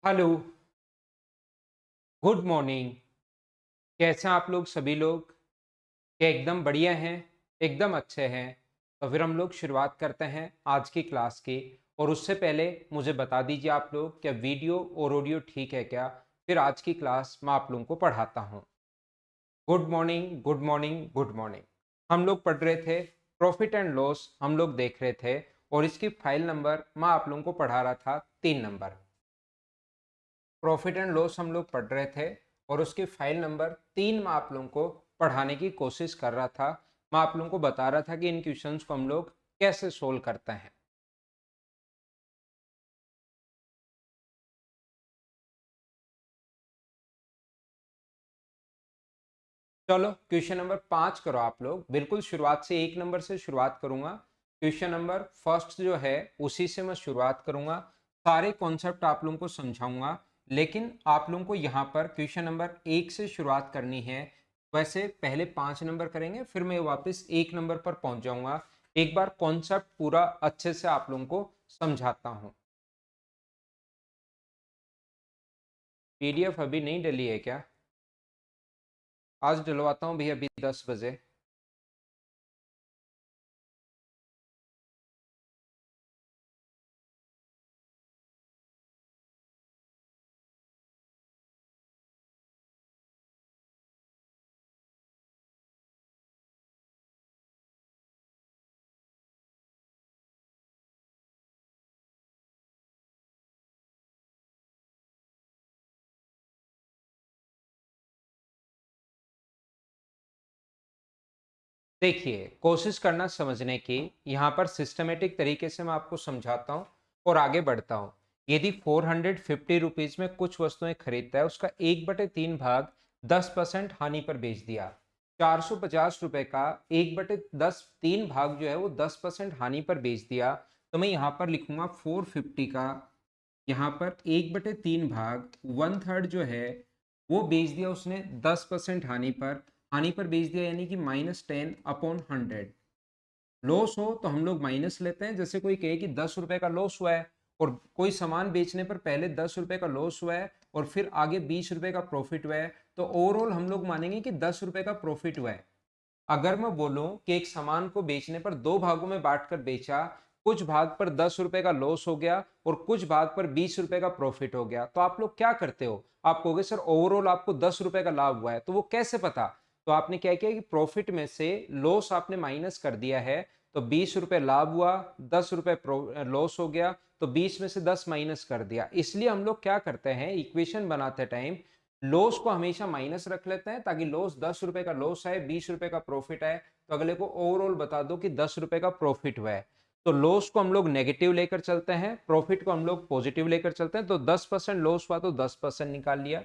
Hello, good morning. कैसे हैं आप लोग सभी लोग? क्या एकदम बढ़िया हैं? एकदम अच्छे हैं। तो फिर हम लोग शुरुआत करते हैं आज की क्लास की। और उससे पहले मुझे बता दीजिए आप लोग क्या वीडियो और ऑडियो ठीक है क्या? फिर आज की क्लास मैं आप लोगों को पढ़ाता हूँ। Good morning, good morning, good morning. हम लोग पढ़ रहे थे प्रॉफिट एंड लॉस हम लोग देख रहे थे। और इसकी फाइल नंबर मैं आप लोगों को पढ़ा रहा था 3 नंबर। प्रॉफिट एंड लॉस हम लोग पढ़ रहे थे और उसकी फाइल नंबर 3 में आप लोगों को पढ़ाने की कोशिश कर रहा था। मैं आप लोगों को बता रहा था कि इन क्वेश्चंस को हम लोग कैसे सोल्व करते हैं। चलो क्वेश्चन नंबर 5 करो आप लोग। बिल्कुल शुरुआत से 1 नंबर से शुरुआत करूंगा। क्वेश्चन नंबर फर्स्ट जो है उसी से मैं शुरुआत करूंगा। सारे कॉन्सेप्ट आप लोगों को समझाऊंगा। लेकिन आप लोगों को यहाँ पर क्वेश्चन नंबर 1 से शुरुआत करनी है। वैसे पहले 5 नंबर करेंगे फिर मैं वापस 1 नंबर पर पहुंच जाऊंगा। एक बार कॉन्सेप्ट पूरा अच्छे से आप लोगों को समझाता हूँ। पीडीएफ अभी नहीं डली है क्या? आज डलवाता हूँ भैया, अभी 10 बजे। देखिए, कोशिश करना समझने की। यहाँ पर सिस्टमेटिक तरीके से मैं आपको समझाता हूँ और आगे बढ़ता हूँ। यदि 450 रुपीज में कुछ वस्तुएं खरीदता है, उसका 1/3 भाग 10% हानि पर बेच दिया। 450 रुपए का 1/10 3 भाग जो है वो 10% हानि पर बेच दिया। तो मैं यहाँ पर लिखूंगा 450 का यहाँ पर 1/3 भाग 1/3 जो है वो बेच दिया उसने 10% हानि पर बेच दिया, यानी कि -10/100। लॉस हो तो हम लोग माइनस लेते हैं। जैसे कोई कहे कि 10 रुपए का लॉस हुआ है और कोई सामान बेचने पर पहले 10 रुपए का लॉस हुआ है और फिर आगे 20 रुपए का प्रॉफिट हुआ है, तो ओवरऑल हम लोग मानेंगे कि 10 रुपए का प्रॉफिट हुआ है। अगर मैं बोलूं कि एक सामान को बेचने पर 2 भागों में बांटकर बेचा, कुछ भाग पर 10 रुपए का लॉस हो गया और कुछ भाग पर 20 रुपए का प्रॉफिट हो गया, तो आप लोग क्या करते हो? आप कहोगे सर ओवरऑल आपको 10 रुपए का लाभ हुआ है, तो वो कैसे पता? तो आपने क्या किया कि प्रॉफिट में से लॉस आपने माइनस कर दिया है। तो 20 रुपए लाभ हुआ, 10 रुपए लॉस हो गया, तो 20 में से 10 माइनस कर दिया। इसलिए हम लोग क्या करते हैं, इक्वेशन बनाते टाइम लॉस को हमेशा माइनस रख लेते हैं, ताकि लॉस 10 रुपए का लॉस आए, 20 रुपए का प्रॉफिट आए, तो अगले को ओवरऑल बता दो कि 10 रुपए का प्रॉफिट हुआ है। तो लॉस को हम लोग नेगेटिव लेकर चलते हैं, प्रॉफिट को हम लोग पॉजिटिव लेकर चलते हैं। तो 10% लॉस हुआ तो 10% निकाल लिया।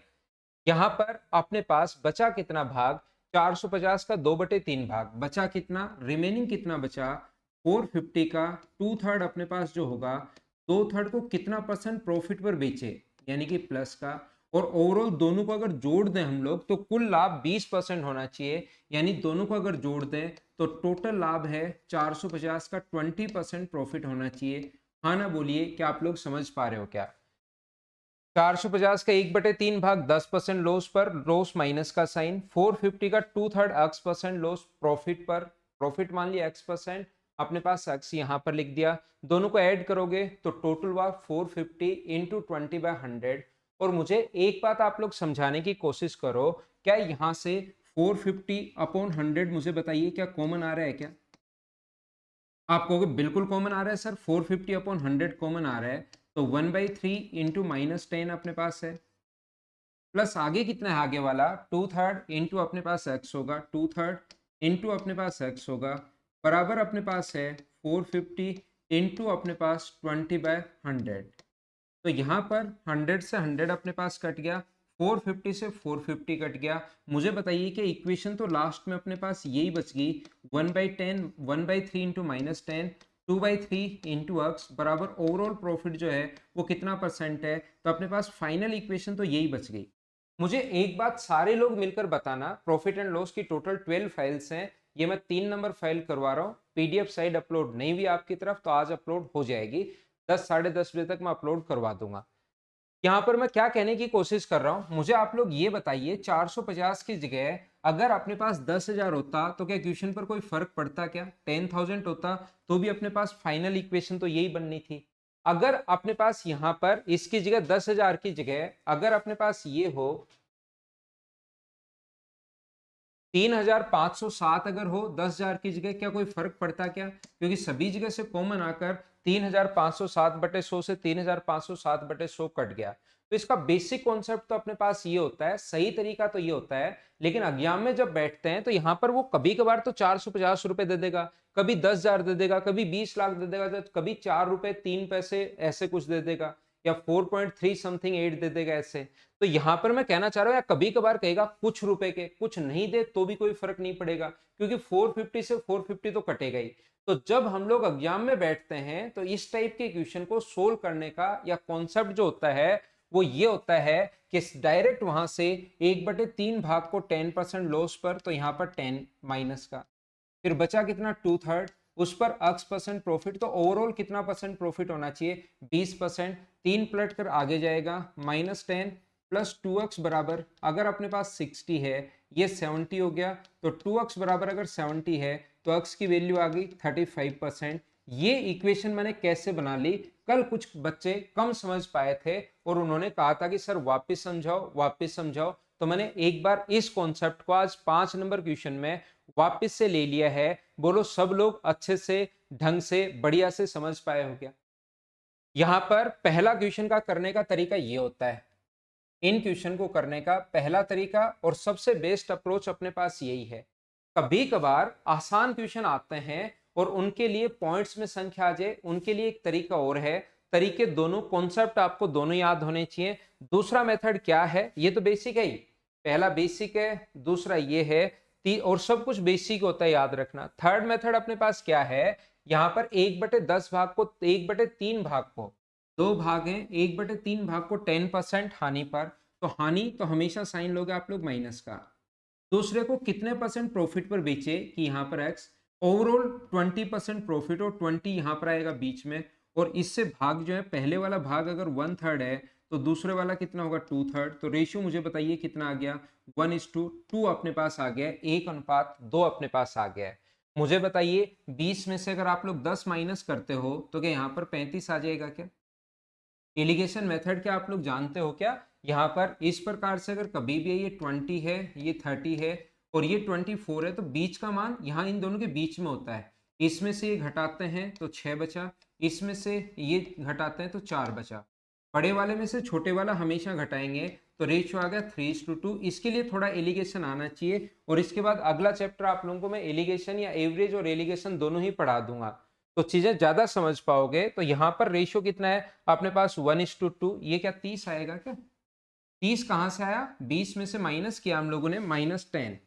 यहां पर अपने पास बचा कितना भाग? 450 का 2/3 भाग बचा कितना, रिमेनिंग कितना बचा? 450 का 2/3 अपने पास जो होगा, 2/3 को कितना परसेंट प्रॉफिट पर बेचे, यानी कि प्लस का। और ओवरऑल दोनों को अगर जोड़ दें हम लोग तो कुल लाभ 20% होना चाहिए। यानी दोनों को अगर जोड़ दें तो टोटल लाभ है 450 का 20% प्रॉफिट होना चाहिए। हाँ ना बोलिए, क्या आप लोग समझ पा रहे हो क्या? 450 का 1/3 भाग 10% लॉस पर, लॉस माइनस का साइन। 450 का 2/3 x% लॉस प्रॉफिट पर, प्रॉफिट मान लिया x%। अपने पास x यहां पर लिख दिया। दोनों को ऐड करोगे तो टोटल हुआ 450 इंटू 20/100। और मुझे एक बात आप लोग समझाने की कोशिश करो, क्या यहां से 450/100 मुझे बताइए क्या कॉमन आ रहा है क्या? आप कहोगे बिल्कुल कॉमन आ रहा है सर, 450/100 कॉमन आ रहा है। तो 1/3 इंटू -10 अपने पास है, प्लस आगे कितना है आगे वाला 2/3 इंटू अपने पास x होगा, 2/3 इंटू अपने पास x होगा, बराबर अपने पास है 450 इंटू अपने पास 20/100। तो यहाँ पर 100 से 100 अपने पास कट गया, 450 से 450 कट गया। मुझे बताइए कि इक्वेशन तो लास्ट में अपने पास यही बच गई, 1/10 1/3 इंटू -10 2/3 इंटू एक्स बराबर ओवरऑल प्रॉफिट जो है वो कितना परसेंट है। तो अपने पास फाइनल इक्वेशन तो यही बच गई। मुझे एक बात सारे लोग मिलकर बताना, प्रॉफिट एंड लॉस की टोटल 12 फाइल्स हैं। ये मैं 3 नंबर फाइल करवा रहा हूँ। पीडीएफ साइड अपलोड नहीं हुई आपकी तरफ तो आज अपलोड हो जाएगी। 10 साढ़े 10 बजे तक मैं अपलोड करवा दूंगा। यहाँ पर मैं क्या कहने की कोशिश कर रहा हूँ, मुझे आप लोग ये बताइए 450 की जगह अगर अपने पास 10,000 होता तो क्या क्वेश्चन पर कोई फर्क पड़ता क्या? 10,000 होता तो भी अपने पास फाइनल इक्वेशन तो यही बननी थी। अगर अपने पास यहाँ पर इसकी जगह 10,000 की जगह अगर अपने पास ये हो 3,507 अगर हो 10,000 की जगह, क्या कोई फर्क पड़ता क्या? क्योंकि सभी जगह से कॉमन आकर 3,507/100 से 3,507/100 कट गया। तो इसका बेसिक कॉन्सेप्ट तो अपने पास ये होता है, सही तरीका तो ये होता है, लेकिन एग्जाम में जब बैठते हैं तो यहां पर वो कभी कभार तो 450 रुपए दे देगा, कभी 10,000 दे देगा, कभी 20 लाख दे देगा, तो कभी 4 रुपए 3 पैसे ऐसे कुछ दे देगा, या 4.3 समथिंग 8 दे देगा ऐसे। तो यहां पर मैं कहना चाह रहा हूं, या कभी कभार कहेगा कुछ रुपए के, कुछ नहीं दे तो भी कोई फर्क नहीं पड़ेगा, क्योंकि 450 से 450 तो कटेगा ही। तो जब हम लोग एग्जाम में बैठते हैं तो इस टाइप के क्वेश्चन को सोल्व करने का या कॉन्सेप्ट जो होता है वो ये होता है कि डायरेक्ट वहां से 1/3 भाग को 10% लॉस पर, तो यहां पर 10 माइनस का, फिर बचा कितना 2/3, उस पर x% प्रॉफिट, तो ओवरऑल कितना परसेंट प्रॉफिट होना चाहिए 20%। 3 पलट कर आगे जाएगा -10 प्लस 2x बराबर, अगर अपने पास 60 है ये 70 हो गया, तो 2x बराबर अगर 70 है तो x की वैल्यू आ गई 35%। ये इक्वेशन मैंने कैसे बना ली, कल कुछ बच्चे कम समझ पाए थे और उन्होंने कहा था कि सर वापस समझाओ वापस समझाओ, तो मैंने एक बार इस कॉन्सेप्ट को आज 5 नंबर क्वेश्चन में वापस से ले लिया है। बोलो सब लोग अच्छे से ढंग से बढ़िया से समझ पाए हो क्या? यहां पर पहला क्वेश्चन का करने का तरीका ये होता है, इन क्वेश्चन को करने का पहला तरीका और सबसे बेस्ट अप्रोच अपने पास यही है। कभी कभार आसान क्वेश्चन आते हैं और उनके लिए पॉइंट्स में संख्या आ जाए, उनके लिए एक तरीका और है। तरीके दोनों, कॉन्सेप्ट आपको दोनों याद होने चाहिए। दूसरा मेथड क्या है, ये तो बेसिक है ही, पहला बेसिक है, दूसरा ये है, और सब कुछ बेसिक होता है याद रखना। थर्ड मेथड अपने पास क्या है, यहां पर 1/10 भाग को 1/3 भाग को, दो भाग हैं, 1/3 भाग को 10% हानि पर, तो हानि तो हमेशा साइन लोगे आप लोग माइनस का। दूसरे को कितने परसेंट प्रॉफिट पर बेचे, कि यहाँ पर एक्स, ओवरऑल 20% प्रॉफिट, और 20 यहाँ पर आएगा बीच में, और इससे भाग जो है, पहले वाला भाग अगर 1/3 है तो दूसरे वाला कितना होगा 2/3। तो रेशियो मुझे बताइए कितना आ गया, 1:2 अपने पास आ गया है, 1:2 अपने पास आ गया है। मुझे बताइए 20 में से अगर आप लोग 10 माइनस करते हो तो क्या यहाँ पर 35 आ जाएगा क्या? एलिगेशन मेथड क्या आप लोग जानते हो क्या? यहाँ पर इस प्रकार से अगर कभी भी ये 20 है, ये 30 है और ये 24 है, तो बीच का मान यहाँ इन दोनों के बीच में होता है। इसमें से ये घटाते हैं तो 6 बचा, इसमें से ये घटाते हैं तो 4 बचा। बड़े वाले में से छोटे वाला हमेशा घटाएंगे, तो रेशियो आ गया 3:2। इसके लिए थोड़ा एलिगेशन आना चाहिए, और इसके बाद अगला चैप्टर आप लोगों को मैं एलिगेशन या एवरेज और एलिगेशन दोनों ही पढ़ा दूंगा, तो चीजें ज्यादा समझ पाओगे। तो यहाँ पर रेशियो कितना है अपने पास 1:2, ये क्या 30 आएगा क्या? 30 कहाँ से आया, 20 में से माइनस किया हम लोगों ने -10,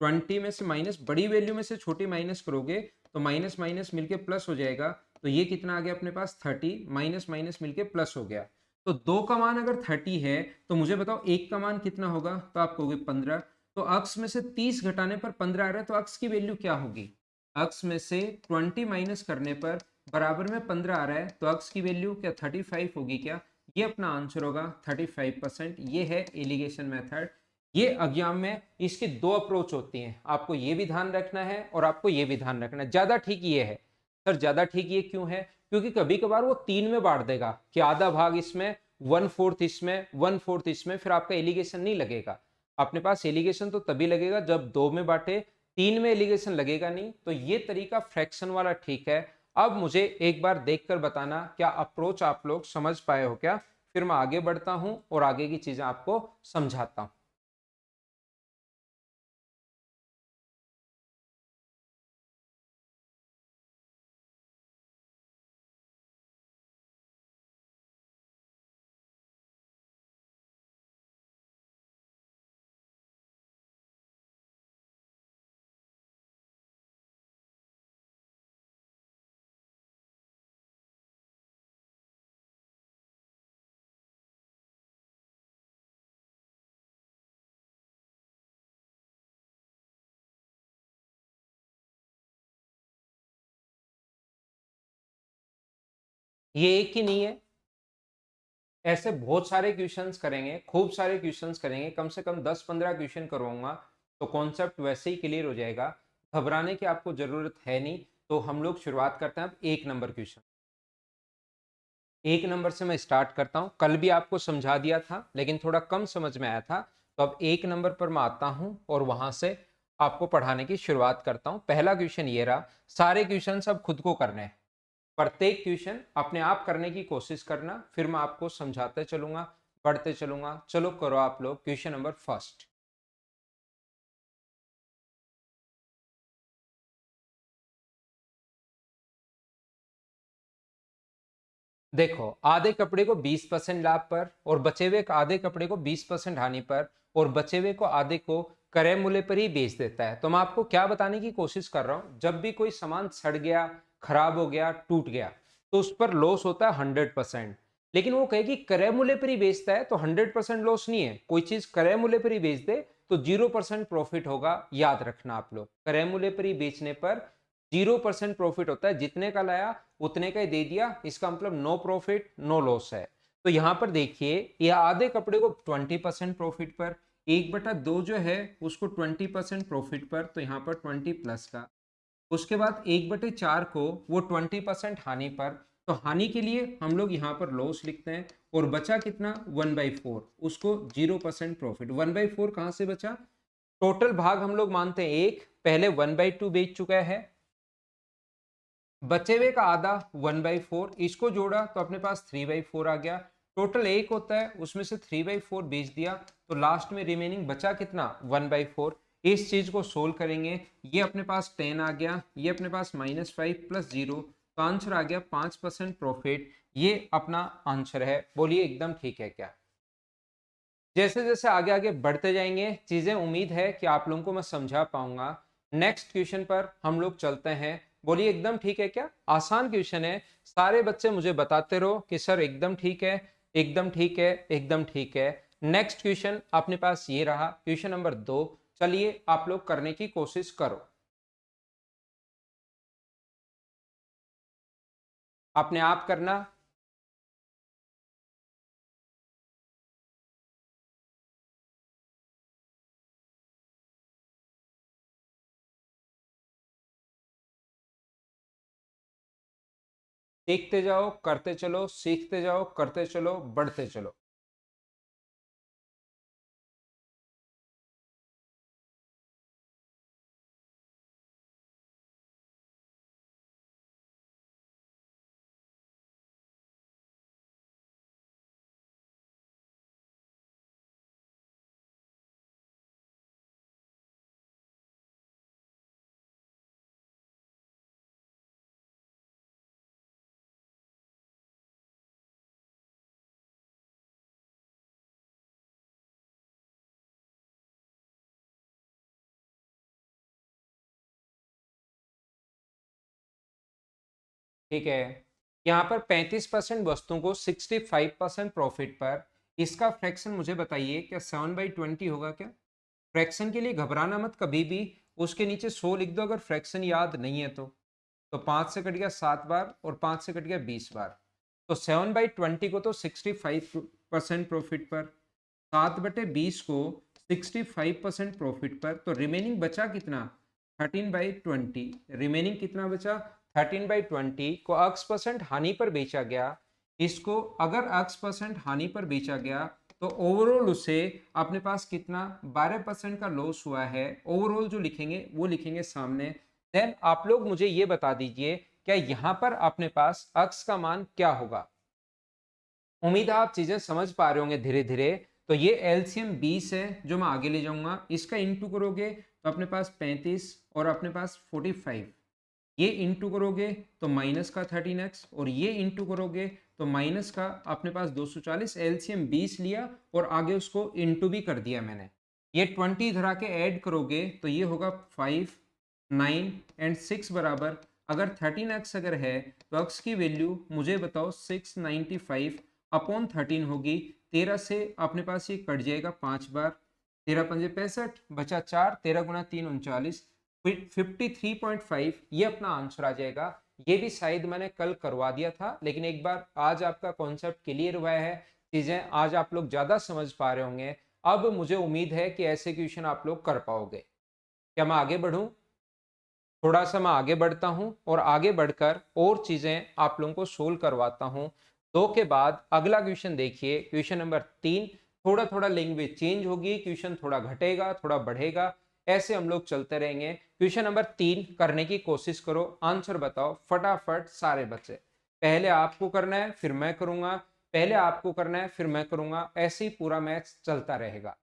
20 में से माइनस, बड़ी वैल्यू में से छोटी माइनस करोगे तो माइनस माइनस मिलके प्लस हो जाएगा, तो ये कितना आ गया अपने पास 30, माइनस माइनस मिलके प्लस हो गया। तो दो का मान अगर 30 है तो मुझे बताओ एक का मान कितना होगा, तो आप कहोगे 15। तो अक्स में से 30 घटाने पर 15 आ रहा है, तो अक्स की वैल्यू क्या होगी, अक्स में से 20 माइनस करने पर बराबर में 15 आ रहा है, तो अक्स की वैल्यू क्या 35 होगी क्या? ये अपना आंसर होगा 35%। ये है एलिगेशन मेथड। ये एग्जाम में इसकी दो अप्रोच होती हैं, आपको ये भी ध्यान रखना है और आपको ये भी ध्यान रखना है। ज्यादा ठीक ये है। सर ज्यादा ठीक ये क्यों है? क्योंकि कभी कभार वो 3 में बांट देगा कि आधा भाग इसमें, 1/4 इसमें, 1/4 इसमें, फिर आपका एलिगेशन नहीं लगेगा। अपने पास एलिगेशन तो तभी लगेगा जब 2 में बांटे, 3 में एलिगेशन लगेगा नहीं। तो ये तरीका फ्रैक्शन वाला ठीक है। अब मुझे एक बार देखकर बताना क्या अप्रोच आप लोग समझ पाए हो क्या, फिर मैं आगे बढ़ता हूं और आगे की चीजें आपको समझाता हूं। ये एक ही नहीं है, ऐसे बहुत सारे क्वेश्चंस करेंगे, खूब सारे क्वेश्चंस करेंगे, कम से कम 10-15 क्वेश्चन करवाऊंगा, तो कॉन्सेप्ट वैसे ही क्लियर हो जाएगा। घबराने की आपको जरूरत है नहीं। तो हम लोग शुरुआत करते हैं अब 1 नंबर क्वेश्चन। 1 नंबर से मैं स्टार्ट करता हूं। कल भी आपको समझा दिया था लेकिन थोड़ा कम समझ में आया था, तो अब 1 नंबर पर मैं आता हूं और वहां से आपको पढ़ाने की शुरुआत करता हूं। पहला क्वेश्चन ये रहा। सारे क्वेश्चन अब खुद को करने हैं, प्रत्येक क्वेश्चन अपने आप करने की कोशिश करना, फिर मैं आपको समझाते चलूंगा, पढ़ते चलूंगा। चलो करो आप लोग क्वेश्चन नंबर फर्स्ट। देखो, आधे कपड़े को 20% लाभ पर और बचे हुए आधे कपड़े को 20% हानि पर और बचे हुए को आधे को क्रय मूल्य पर ही बेच देता है। तो मैं आपको क्या बताने की कोशिश कर रहा हूं, जब भी कोई सामान सड़ गया, खराब हो गया, टूट गया, तो उस पर लॉस होता है 100%। लेकिन वो कहे कि क्रय मूल्य पर ही बेचता है तो 100% लॉस नहीं है। कोई चीज क्रय मूल्य पर ही बेच दे तो 0% प्रॉफिट होगा। याद रखना आप लोग, क्रय मूल्य पर ही बेचने पर 0% प्रॉफिट होता है। जितने का लाया उतने का ही दे दिया, इसका मतलब नो प्रॉफिट नो लॉस है। तो यहां पर देखिए, ये आधे कपड़े को 20% प्रॉफिट पर, 1/2 जो है उसको 20% प्रॉफिट पर, तो यहाँ पर 20 प्लस का। उसके बाद 1/4 को वो 20% हानि पर, तो हानि के लिए हम लोग यहाँ पर लॉस लिखते हैं। और बचा कितना, 1/4, उसको 0% प्रॉफिट। 1/4 कहां से बचा, टोटल भाग हम लोग मानते हैं एक, पहले 1/2 बेच चुका है, बचे हुए का आधा 1/4, इसको जोड़ा तो अपने पास 3/4 आ गया। टोटल एक होता है, उसमें से 3/4 बेच दिया, तो लास्ट में रिमेनिंग बचा कितना, 1/4। इस चीज को सोल्व करेंगे, ये अपने पास 10 आ गया, ये अपने पास -5 प्लस 0, तो आंसर आ गया 5% प्रॉफिट। ये अपना आंसर है। बोलिए एकदम ठीक है क्या। जैसे जैसे आगे आगे बढ़ते जाएंगे चीजें, उम्मीद है कि आप लोगों को मैं समझा पाऊंगा। नेक्स्ट क्वेश्चन पर हम लोग चलते हैं। बोलिए एकदम ठीक है क्या। आसान क्वेश्चन है, सारे बच्चे मुझे बताते रहो कि सर एकदम ठीक है, एकदम ठीक है, एकदम ठीक है। नेक्स्ट क्वेश्चन अपने पास ये रहा, क्वेश्चन नंबर 2। चलिए आप लोग करने की कोशिश करो, अपने आप करना। देखते जाओ, करते चलो, सीखते जाओ, करते चलो, बढ़ते चलो। ठीक है, यहाँ पर 35% वस्तुओं को 65% प्रॉफिट पर, इसका फ्रैक्शन मुझे बताइए, क्या 7/20 होगा क्या। फ्रैक्शन के लिए घबराना मत कभी भी, उसके नीचे 100 लिख दो अगर फ्रैक्शन याद नहीं है तो 5 से कट गया 7 बार और 5 से कट गया 20 बार। तो 7/20 को तो 65% प्रॉफिट पर, 7/20 को 65% प्रॉफिट पर, तो रिमेनिंग बचा कितना, 13/20। रिमेनिंग कितना बचा, 13/20 को x% हानि पर बेचा गया। इसको अगर x% हानि पर बेचा गया तो ओवरऑल उसे अपने पास कितना, 12% का लॉस हुआ है। ओवरऑल जो लिखेंगे वो लिखेंगे सामने। देन आप लोग मुझे ये बता दीजिए, क्या यहां पर अपने पास x का मान क्या होगा। उम्मीद है आप चीजें समझ पा रहे होंगे धीरे धीरे। तो ये एलसीएम 20 है जो मैं आगे ले जाऊंगा, इसका इंटू करोगे तो अपने पास 35 और अपने पास 45। ये इंटू करोगे तो माइनस का 13x और ये इंटू करोगे तो माइनस का अपने पास 240। एलसीएम 20 लिया और आगे उसको इंटू भी कर दिया मैंने। ये 20 इधर आके ऐड करोगे तो ये होगा 5, 9 एंड 6 बराबर, अगर 13x अगर है तो x की वैल्यू मुझे बताओ 695 अपॉन 13 होगी। 13 से अपने पास ये कट जाएगा 5 बार, 13×5 65, बचा 4, 13×3 39, 53.5 ये अपना आंसर आ जाएगा। ये भी शायद मैंने कल करवा दिया था लेकिन एक बार आज आपका कॉन्सेप्ट क्लियर हुआ है, चीजें आज आप लोग ज्यादा समझ पा रहे होंगे। अब मुझे उम्मीद है कि ऐसे क्वेश्चन आप लोग कर पाओगे। क्या मैं आगे बढ़ूं? थोड़ा सा मैं आगे बढ़ता हूं और आगे बढ़कर और चीजें आप लोगों को सोल्व करवाता हूं। दो के बाद अगला क्वेश्चन देखिए, क्वेश्चन नंबर 3। थोड़ा थोड़ा लैंग्वेज चेंज होगी, क्वेश्चन थोड़ा घटेगा थोड़ा बढ़ेगा, ऐसे हम लोग चलते रहेंगे। क्वेश्चन नंबर 3 करने की कोशिश करो, आंसर बताओ फटाफट सारे बच्चे। पहले आपको करना है फिर मैं करूंगा, पहले आपको करना है फिर मैं करूंगा, ऐसे ही पूरा मैच चलता रहेगा।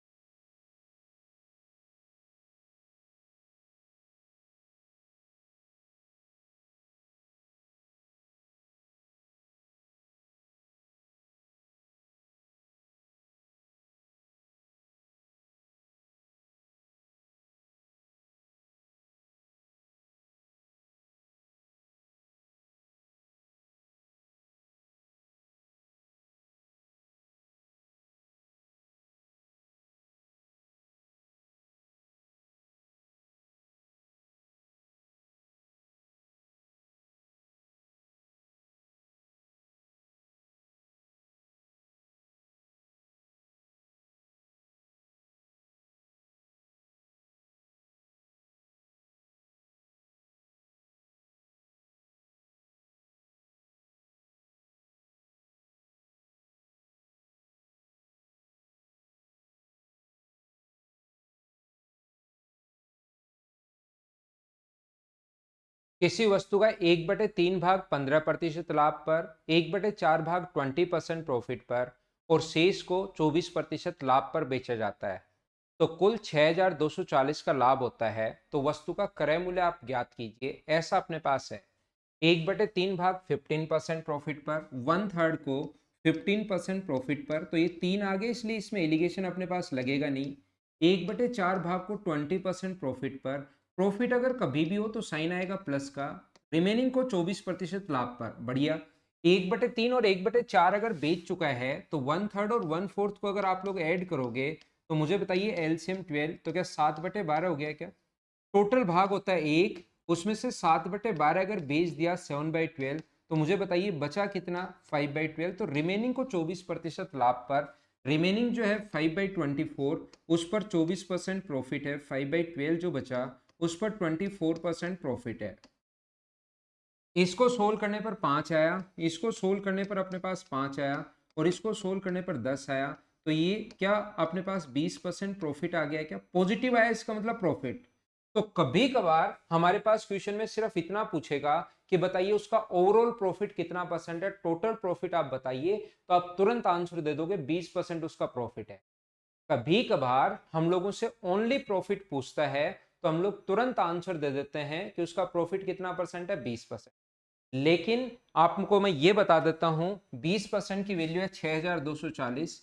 किसी वस्तु का 1/3 भाग 15% लाभ पर, 1/4 भाग 20% प्रॉफिट पर और शेष को 24% लाभ पर बेचा जाता है, तो कुल 6240 का लाभ होता है। तो वस्तु का क्रय मूल्य आप ज्ञात कीजिए। ऐसा अपने पास है, 1/3 भाग 15% प्रॉफिट पर, 1/3 को 15% प्रॉफिट पर, तो ये 3 आ गए इसलिए इसमें एलिगेशन अपने पास लगेगा नहीं। 1/4 भाग को 20% प्रॉफिट पर, प्रॉफिट अगर कभी भी हो तो साइन आएगा प्लस का, रिमेनिंग को 24% लाभ पर, बढ़िया। 1/3 और 1/4 अगर बेच चुका है तो 1/3 और 1/4 को अगर आप लोग ऐड करोगे तो मुझे बताइए एलसीएम 12, तो क्या 7/12 हो गया क्या? टोटल भाग होता है 1, उसमें से 7/12 अगर बेच दिया 7/12, तो मुझे बताइए बचा कितना? 5/12। तो रिमेनिंग को 24% लाभ पर, रिमेनिंग जो है 5/24 उस पर 24% प्रॉफिट है, 5/12 जो बचा उस पर 24% प्रॉफिट है। इसको सोल्व करने पर 5 आया, इसको सोल्व करने पर अपने पास 5 आया और इसको सोल्व करने पर 10 आया, तो ये क्या अपने पास 20% प्रॉफिट आ गया? क्या पॉजिटिव आया? इसका मतलब प्रॉफिट। तो कभी कभार हमारे पास क्वेश्चन में सिर्फ इतना पूछेगा कि बताइए उसका ओवरऑल प्रॉफिट कितना परसेंट है, टोटल प्रॉफिट आप बताइए, तो आप तुरंत आंसर दे दोगे 20% उसका प्रॉफिट है। कभी कभार हम लोगों से ओनली प्रॉफिट पूछता है तो हम लोग तुरंत आंसर दे देते हैं कि उसका प्रॉफिट कितना परसेंट है, 20%। लेकिन आपको मैं ये बता देता हूं, 20% की वैल्यू है 6240।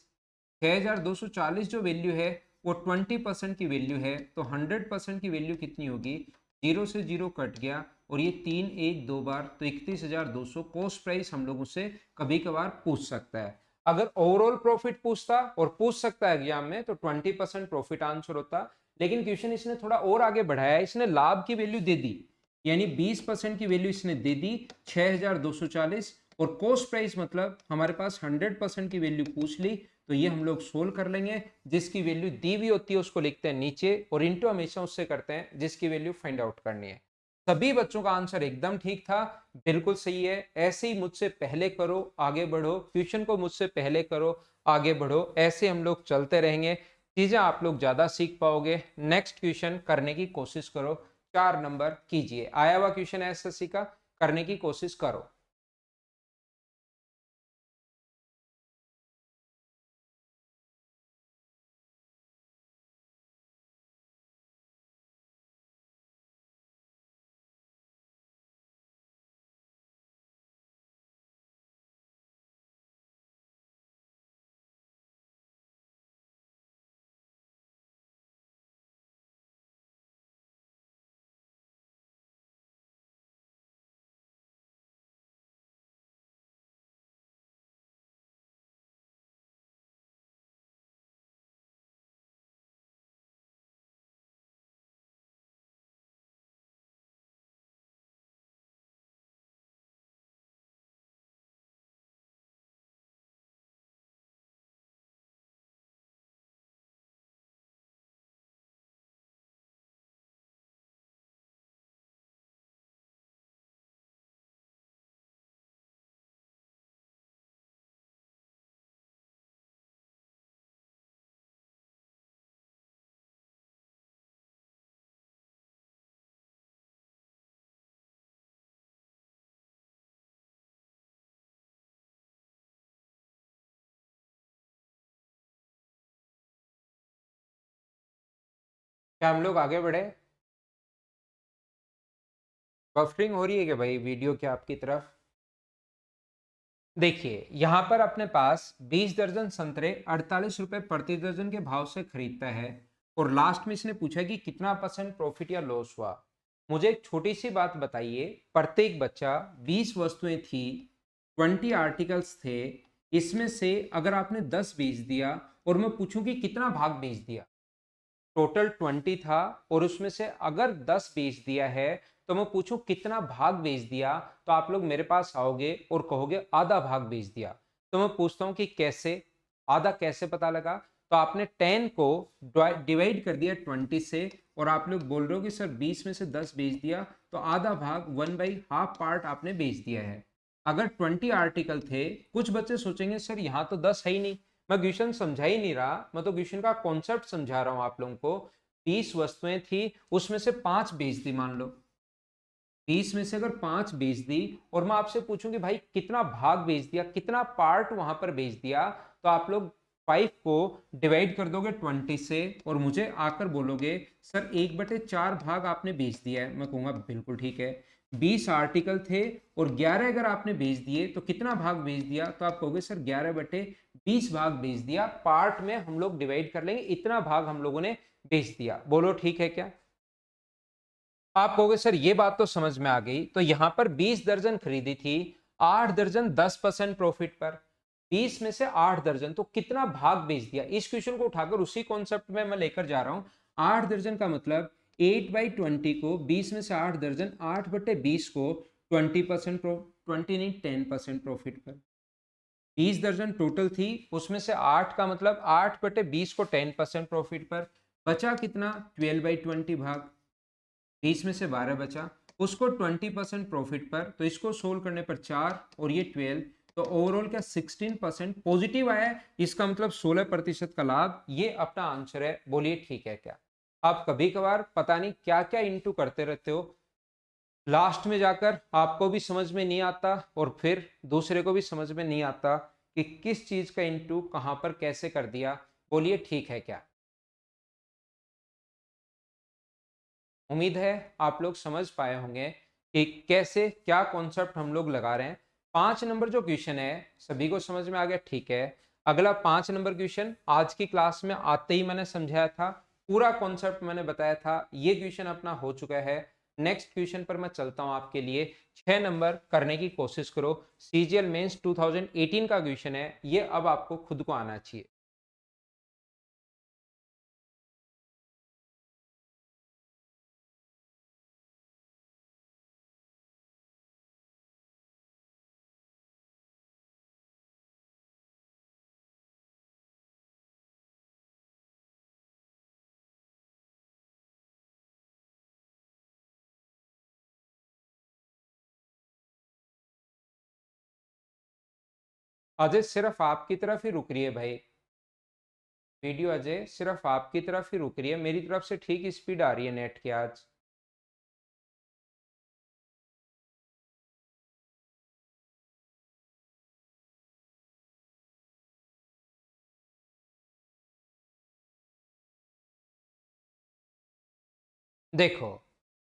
6240 जो वैल्यू है वो 20% की वैल्यू है, तो 100% की वैल्यू कितनी होगी? जीरो से जीरो कट गया और ये 3 1 2 बार, तो 31,200 कॉस्ट प्राइस हम लोगों से कभी कभार पूछ सकता है। अगर ओवरऑल प्रॉफिट पूछता और पूछ सकता है एग्जाम में तो 20% प्रॉफिट आंसर होता। लेकिन क्वेश्चन इसने थोड़ा और आगे बढ़ाया, इसने लाभ की वैल्यू दे दी, यानी 20% की वैल्यू इसने दे दी 6240, और कॉस्ट प्राइस मतलब हमारे पास 100% की वैल्यू पूछ ली, तो ये हम लोग सोल्व कर लेंगे। जिसकी वैल्यू दी हुई होती है उसको लिखते हैं नीचे और इंटू हमेशा उससे करते हैं जिसकी वैल्यू फाइंड आउट करनी है। सभी बच्चों का आंसर एकदम ठीक था, बिल्कुल सही है। ऐसे ही मुझसे पहले करो आगे बढ़ो, क्वेश्चन को मुझसे पहले करो आगे बढ़ो, ऐसे हम लोग चलते रहेंगे। चीजें आप लोग ज्यादा सीख पाओगे। नेक्स्ट क्वेश्चन करने की कोशिश करो, 4 नंबर कीजिए। आया हुआ क्वेश्चन एसएससी का करने की कोशिश करो। क्या हम लोग आगे बढ़े? बफरिंग हो रही है क्या भाई वीडियो की आपकी तरफ? देखिए यहाँ पर अपने पास 20 दर्जन संतरे 48 रुपए प्रति दर्जन के भाव से खरीदता है और लास्ट में इसने पूछा कि कितना परसेंट प्रॉफिट या लॉस हुआ। मुझे एक छोटी सी बात बताइए, प्रत्येक बच्चा 20 वस्तुएं थी, 20 आर्टिकल्स थे, इसमें से अगर आपने 10 बेच दिया और मैं पूछूं कि कितना भाग बेच दिया, टोटल 20 था और उसमें से अगर 10 बेच दिया है तो मैं पूछूं कितना भाग बेच दिया, तो आप लोग मेरे पास आओगे और कहोगे आधा भाग बेच दिया। तो मैं पूछता हूं कि कैसे, आधा कैसे पता लगा? तो आपने 10 को डिवाइड कर दिया 20 से और आप लोग बोल रहे हो कि सर 20 में से 10 बेच दिया, तो आधा भाग 1/2 पार्ट आपने बेच दिया है। अगर 20 आर्टिकल थे, कुछ बच्चे सोचेंगे सर यहाँ तो 10 है ही नहीं, मैं क्वेश्चन समझा ही नहीं रहा, मैं तो क्वेश्चन का कॉन्सेप्ट समझा रहा हूं आप लोगों को। 20 वस्तुएं थी, उसमें से 5 बेच दी मान लो, 20 में से अगर 5 बेच दी और मैं आपसे पूछूं कि भाई कितना भाग बेच दिया, कितना पार्ट वहां पर बेच दिया, तो आप लोग 5 को डिवाइड कर दोगे 20 से और मुझे आकर बोलोगे सर 1/4 भाग आपने बेच दिया है। मैं कहूंगा बिल्कुल ठीक है। 20 आर्टिकल थे और 11 अगर आपने बेच दिए तो कितना भाग बेच दिया, तो आप कहोगे सर 11/20 भाग बेच दिया, पार्ट में हम लोग डिवाइड कर लेंगे, इतना भाग हम लोगों ने बेच दिया। बोलो ठीक है क्या? आप कहोगे सर ये बात तो समझ में आ गई, तो यहां पर 20 दर्जन खरीदी थी, 8 दर्जन 10% प्रॉफिट पर, 20 में से 8 दर्जन तो कितना भाग बेच दिया। इस क्वेश्चन को उठाकर उसी कॉन्सेप्ट में मैं लेकर जा रहा हूं। 8 दर्जन का मतलब 8/20 को 20 में से 8 दर्जन, 8/20 को 20%, 20 नहीं 10% प्रॉफिट पर। 20 दर्जन टोटल थी, उसमें से 8 का मतलब 8/20 को 10% प्रॉफिट पर, बचा कितना 12/20 भाग, 20 में से 12 बचा, उसको 20% प्रॉफिट पर, तो इसको सोल्व करने पर 4 और ये 12, तो ओवरऑल क्या 16% पॉजिटिव आया है, इसका मतलब 16% का लाभ, ये अपना आंसर है। बोलिए ठीक है क्या? आप कभी कभार पता नहीं क्या क्या इंटू करते रहते हो, लास्ट में जाकर आपको भी समझ में नहीं आता और फिर दूसरे को भी समझ में नहीं आता कि किस चीज का इंटू कहां पर कैसे कर दिया। बोलिए ठीक है क्या? उम्मीद है आप लोग समझ पाए होंगे कि कैसे क्या कॉन्सेप्ट हम लोग लगा रहे हैं। 5 नंबर जो क्वेश्चन है सभी को समझ में आ गया, ठीक है। अगला 5 नंबर क्वेश्चन आज की क्लास में आते ही मैंने समझाया था, पूरा कॉन्सेप्ट मैंने बताया था, ये क्वेश्चन अपना हो चुका है। नेक्स्ट क्वेश्चन पर मैं चलता हूं आपके लिए। 6 नंबर करने की कोशिश करो, सीजीएल मेंस 2018 का क्वेश्चन है ये, अब आपको खुद को आना चाहिए। अजय सिर्फ आपकी तरफ ही रुक रही है भाई, वीडियो अजय सिर्फ आपकी तरफ ही रुक रही है, मेरी तरफ से ठीक स्पीड आ रही है नेट की आज। देखो,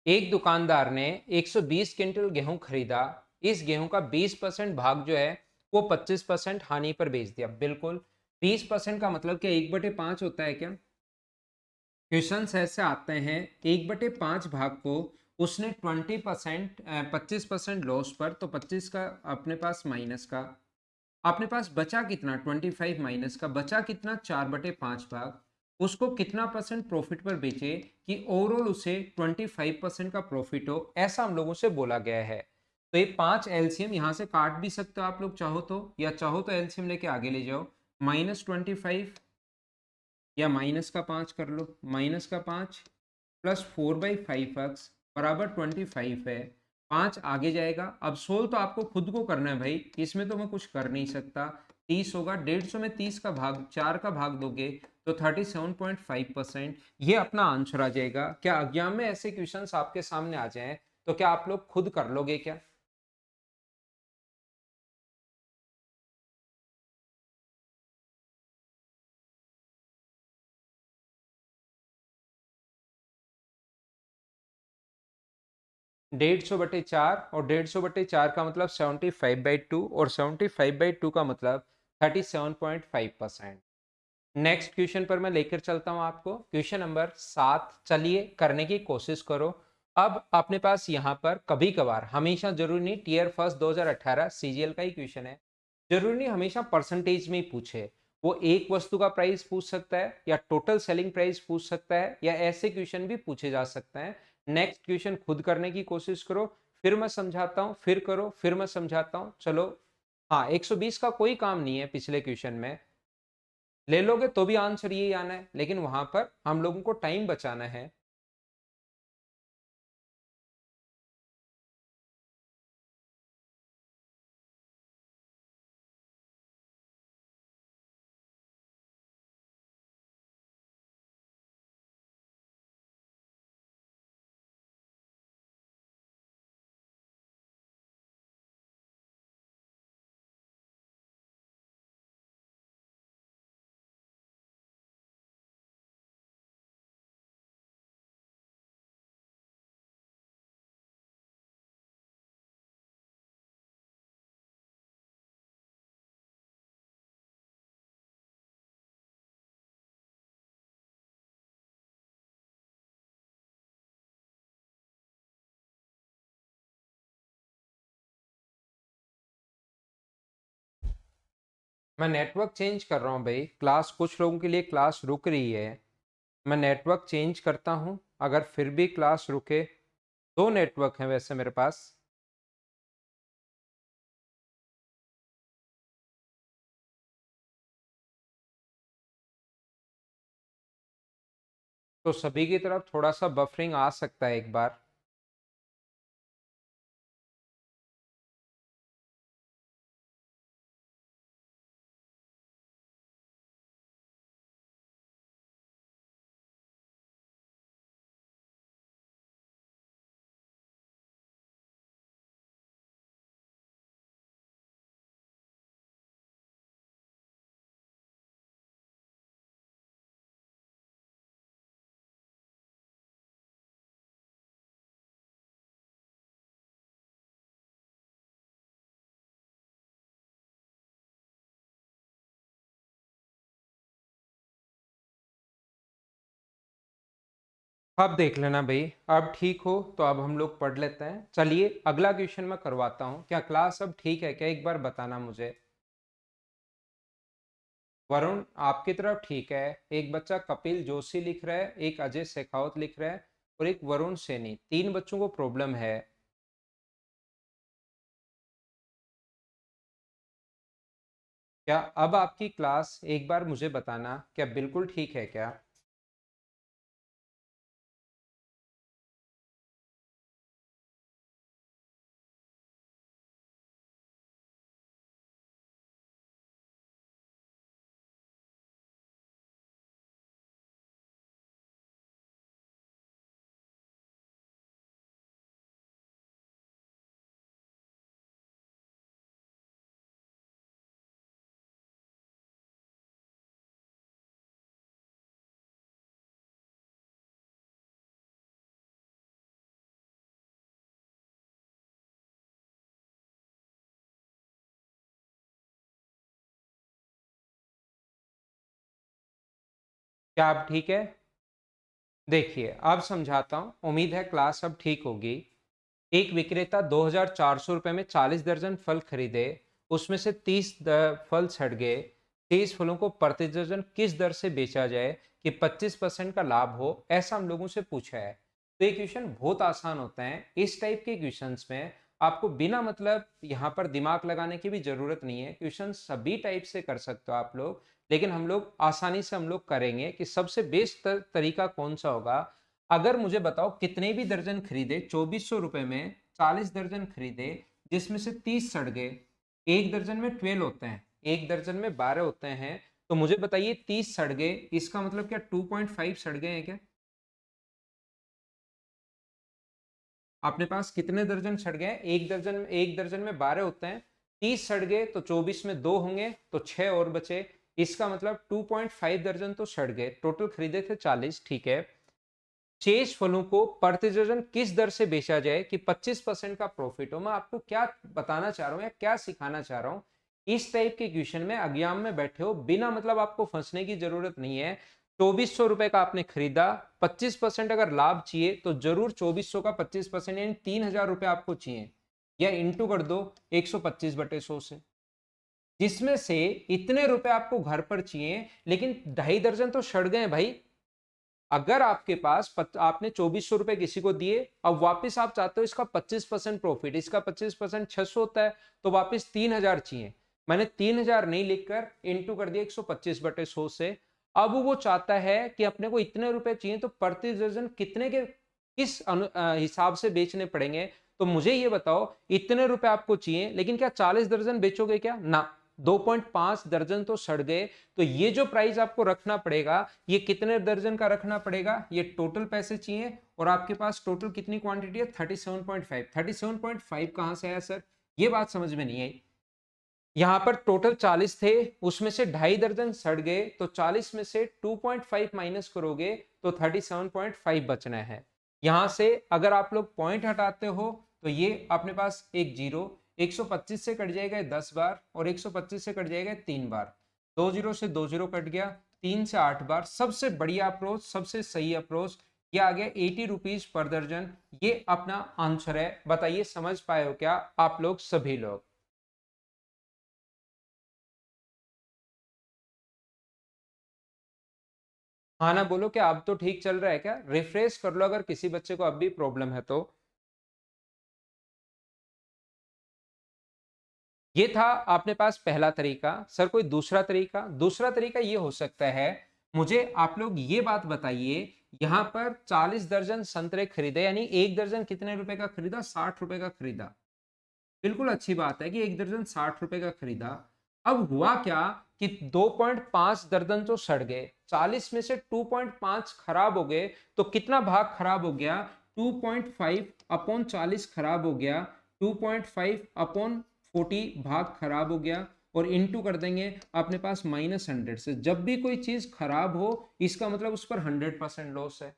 एक दुकानदार ने 120 क्विंटल गेहूं खरीदा, इस गेहूं का 20% भाग जो है वो 25% हानि पर बेच दिया। बिल्कुल, 20% का मतलब क्या 1/5 होता है क्या? क्वेश्चन ऐसे आते हैं, 1/5 भाग को उसने 20%, 25% लॉस पर, तो 25 का अपने पास माइनस का, अपने पास बचा कितना 25 माइनस का, बचा कितना 4/5 भाग, उसको कितना परसेंट प्रॉफिट पर बेचे कि ओवरऑल उसे 25% का प्रॉफिट हो, ऐसा हम लोगों से बोला गया है। तो ये 5 एलसीएम यहाँ से काट भी सकते हो आप लोग चाहो तो, या चाहो तो एलसीएम लेके आगे ले जाओ। -25 या -5 कर लो, -5 प्लस 4/5 बराबर 25 है। 5 आगे जाएगा, अब सोल्व तो आपको खुद को करना है भाई, इसमें तो मैं कुछ कर नहीं सकता। 30 होगा, 150 में 30 का भाग 4 का भाग दोगे तो 37.5%, ये अपना आंसर आ जाएगा। क्या एग्जाम में ऐसे क्वेश्चंस आपके सामने आ जाएं तो क्या आप लोग खुद कर लोगे क्या? 150/4 और 150/4 का मतलब 75/2 और 75/2 का मतलब 37.5%। नेक्स्ट क्वेश्चन पर मैं लेकर चलता हूं आपको, क्वेश्चन नंबर 7। चलिए करने की कोशिश करो। अब अपने पास यहाँ पर कभी कभार, हमेशा जरूरी नहीं, टीयर फर्स्ट 2018 सीजीएल का ही क्वेश्चन है, जरूरी नहीं हमेशा परसेंटेज में ही पूछे। वो एक वस्तु का प्राइस पूछ सकता है या टोटल सेलिंग प्राइस पूछ सकता है, या ऐसे क्वेश्चन भी पूछे जा सकते हैं। नेक्स्ट क्वेश्चन खुद करने की कोशिश करो, फिर मैं समझाता हूँ, फिर करो, फिर मैं समझाता हूँ। चलो, हाँ, 120 का कोई काम नहीं है, पिछले क्वेश्चन में ले लोगे तो भी आंसर यही आना है, लेकिन वहां पर हम लोगों को टाइम बचाना है। मैं नेटवर्क चेंज कर रहा हूँ भाई, क्लास कुछ लोगों के लिए क्लास रुक रही है। मैं नेटवर्क चेंज करता हूँ, अगर फिर भी क्लास रुके, दो नेटवर्क हैं वैसे मेरे पास, तो सभी की तरफ थोड़ा सा बफरिंग आ सकता है एक बार। अब देख लेना भाई, अब ठीक हो तो अब हम लोग पढ़ लेते हैं। चलिए अगला क्वेश्चन मैं करवाता हूँ। क्या क्लास अब ठीक है क्या, एक बार बताना मुझे। वरुण आपकी तरफ ठीक है, एक बच्चा कपिल जोशी लिख रहा है, एक अजय शेखावत लिख रहा है, और एक वरुण सैनी। तीन बच्चों को प्रॉब्लम है। क्या अब आपकी क्लास, एक बार मुझे बताना, क्या बिल्कुल ठीक है क्या। क्या आप ठीक है। देखिए अब समझाता हूँ, उम्मीद है क्लास अब ठीक होगी। एक विक्रेता 2,400 रुपये में 40 दर्जन फल खरीदे, उसमें से 30 फल सड़ गए। 30 फलों को प्रति दर्जन किस दर से बेचा जाए कि 25% का लाभ हो, ऐसा हम लोगों से पूछा है। तो ये क्वेश्चन बहुत आसान होता है। इस टाइप के क्वेश्चंस में आपको बिना मतलब यहाँ पर दिमाग लगाने की भी जरूरत नहीं है, क्वेश्चन सभी टाइप से कर सकते हो आप लोग। लेकिन हम लोग आसानी से हम लोग करेंगे कि सबसे बेस्ट तरीका कौन सा होगा। अगर मुझे बताओ कितने भी दर्जन खरीदे, 2400 रुपए में 40 दर्जन खरीदे, जिसमें से 30 सड़ गए। एक दर्जन में 12 होते हैं, एक दर्जन में 12 होते हैं, तो मुझे बताइए 30 सड़ गए, इसका मतलब क्या 2.5 सड़ गए हैं क्या। अपने पास कितने दर्जन सड़ गए, एक दर्जन में 12 होते हैं, 30 सड़ गए तो 24 में 2 होंगे तो 6 और बचे। इसका मतलब 2.5 दर्जन तो सड़ गए, टोटल खरीदे थे 40, ठीक है। शेष फलों को प्रति दर्जन किस दर से बेचा जाए कि 25% का प्रॉफिट हो। मैं आपको क्या बताना चाह रहा हूँ या क्या सिखाना चाह रहा हूँ, इस टाइप के क्वेश्चन में एग्जाम में बैठे हो बिना मतलब आपको फंसने की जरूरत नहीं है। 2400 रुपए का आपने खरीदा, 25% अगर लाभ चाहिए तो जरूर 2400 का 25% यानी 3000 रुपए आपको चाहिए, या इंटू कर दो 125/100 से, जिसमें से इतने रुपए आपको घर पर चाहिए, लेकिन 2.5 दर्जन तो सड़ गए भाई। अगर आपके पास आपने 2400 रुपए किसी को दिए, अब वापस आप चाहते हो इसका 25% प्रॉफिट, इसका 25% 600 होता है, तो वापस 3000 चाहिए। मैंने 3000 नहीं लिखकर इंटू कर दिया 125/100 से। अब वो चाहता है कि अपने को इतने रुपए चाहिए, तो प्रति दर्जन कितने के किस हिसाब से बेचने पड़ेंगे। तो मुझे ये बताओ, इतने रुपए आपको चाहिए, लेकिन क्या 40 दर्जन बेचोगे क्या? ना, 2.5 दर्जन तो सड़ गए। तो ये जो प्राइस आपको रखना पड़ेगा, ये कितने दर्जन का रखना पड़ेगा? ये टोटल पैसे चाहिए, और आपके पास टोटल कितनी क्वांटिटी है? 37.5। 37.5 कहां से आया सर? ये बात समझ में नहीं आई। यहां पर टोटल 40 थे, उसमें से 2.5 दर्जन सड़ गए, तो 40 में से 2.5 माइनस करोगे तो 37.5 बचना है। यहां से अगर आप लोग पॉइंट हटाते हो तो ये अपने पास एक जीरो, 125 से कट जाएगा 10 बार, और 125 से कट जाएगा 3 बार, 2 जीरो से 2 जीरो कट गया, 3 से 8 बार। सबसे बढ़िया अप्रोच, सबसे सही अप्रोच ये आ गया 80 रुपीज पर दर्जन। ये अपना आंसर है। बताइए समझ पाए हो क्या आप लोग सभी लोग? हाँ ना बोलो, क्या अब तो ठीक चल रहा है क्या? रिफ्रेश कर लो अगर किसी बच्चे को अब भी प्रॉब्लम है तो। ये था अपने पास पहला तरीका। सर कोई दूसरा तरीका? दूसरा तरीका ये हो सकता है, मुझे आप लोग ये बात बताइए, यहां पर 40 दर्जन संतरे खरीदे, यानी एक दर्जन कितने रुपए का खरीदा? 60 रुपए का खरीदा। बिल्कुल अच्छी बात है कि एक दर्जन 60 रुपए का खरीदा। अब हुआ क्या कि 2.5 दर्जन तो सड़ गए, 40 में से 2.5 खराब हो गए, तो कितना भाग खराब हो गया? 2.5 अपॉन 40 खराब हो गया, 2.5 अपॉन 40 भाग खराब हो गया, और इनटू कर देंगे अपने पास -100 से। जब भी कोई चीज खराब हो, इसका मतलब उस पर 100% लॉस है।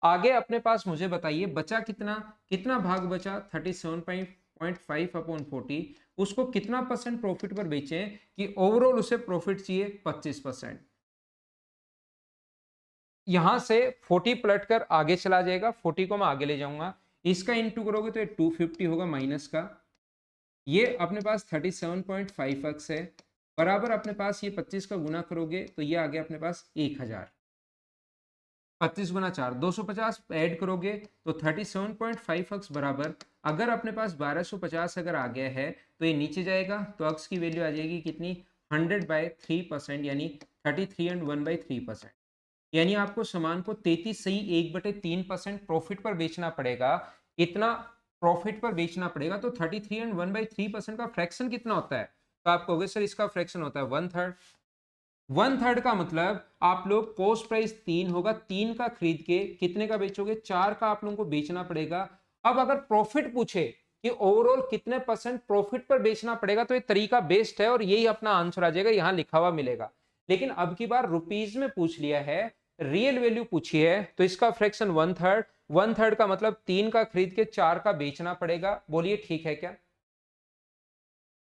आगे अपने पास मुझे बताइए बचा कितना? कितना भाग बचा? 37.5 अपॉन 40। उसको कितना परसेंट प्रॉफिट पर बेचे कि ओवरऑल उसे प्रॉफिट चाहिए 25%। यहां से 40 पलट कर आगे चला जाएगा, 40 को मैं आगे ले जाऊंगा, इसका इंटू करोगे तो ये 250 होगा माइनस का। ये अपने पास 37.5x है, बराबर अपने पास ये 25 का गुना करोगे तो ये आ गया अपने पास 1000। 25 गुना 4, 250 ऐड करोगे तो 37.5x बराबर, अगर अपने पास 1250 अगर आ गया है तो ये नीचे जाएगा, तो x की वैल्यू आ जाएगी कितनी? 100/3%, यानी 33 एंड 1/3%। यानी आपको सामान को 33 सही 1/3% प्रॉफिट पर बेचना पड़ेगा। इतना प्रॉफिट पर बेचना पड़ेगा, तो 33 एंड 1/3% का फ्रैक्शन कितना होता है? तो आप कहोगे सर इसका फ्रैक्शन होता है 1/3। 1/3 का मतलब आप लोग कॉस्ट प्राइस 3 होगा, 3 का खरीद के कितने का बेचोगे? 4 का आप लोगों को बेचना पड़ेगा। अब अगर प्रॉफिट पूछे कि ओवरऑल कितने परसेंट प्रॉफिट पर बेचना पड़ेगा, तो ये तरीका बेस्ट है और यही अपना आंसर आ जाएगा, यहां लिखा हुआ मिलेगा। लेकिन अब की बार रुपीज में पूछ लिया है, रियल वैल्यू पूछी है, तो इसका फ्रैक्शन 1/3। 1/3 का मतलब 3 का खरीद के 4 का बेचना पड़ेगा। बोलिए ठीक है क्या?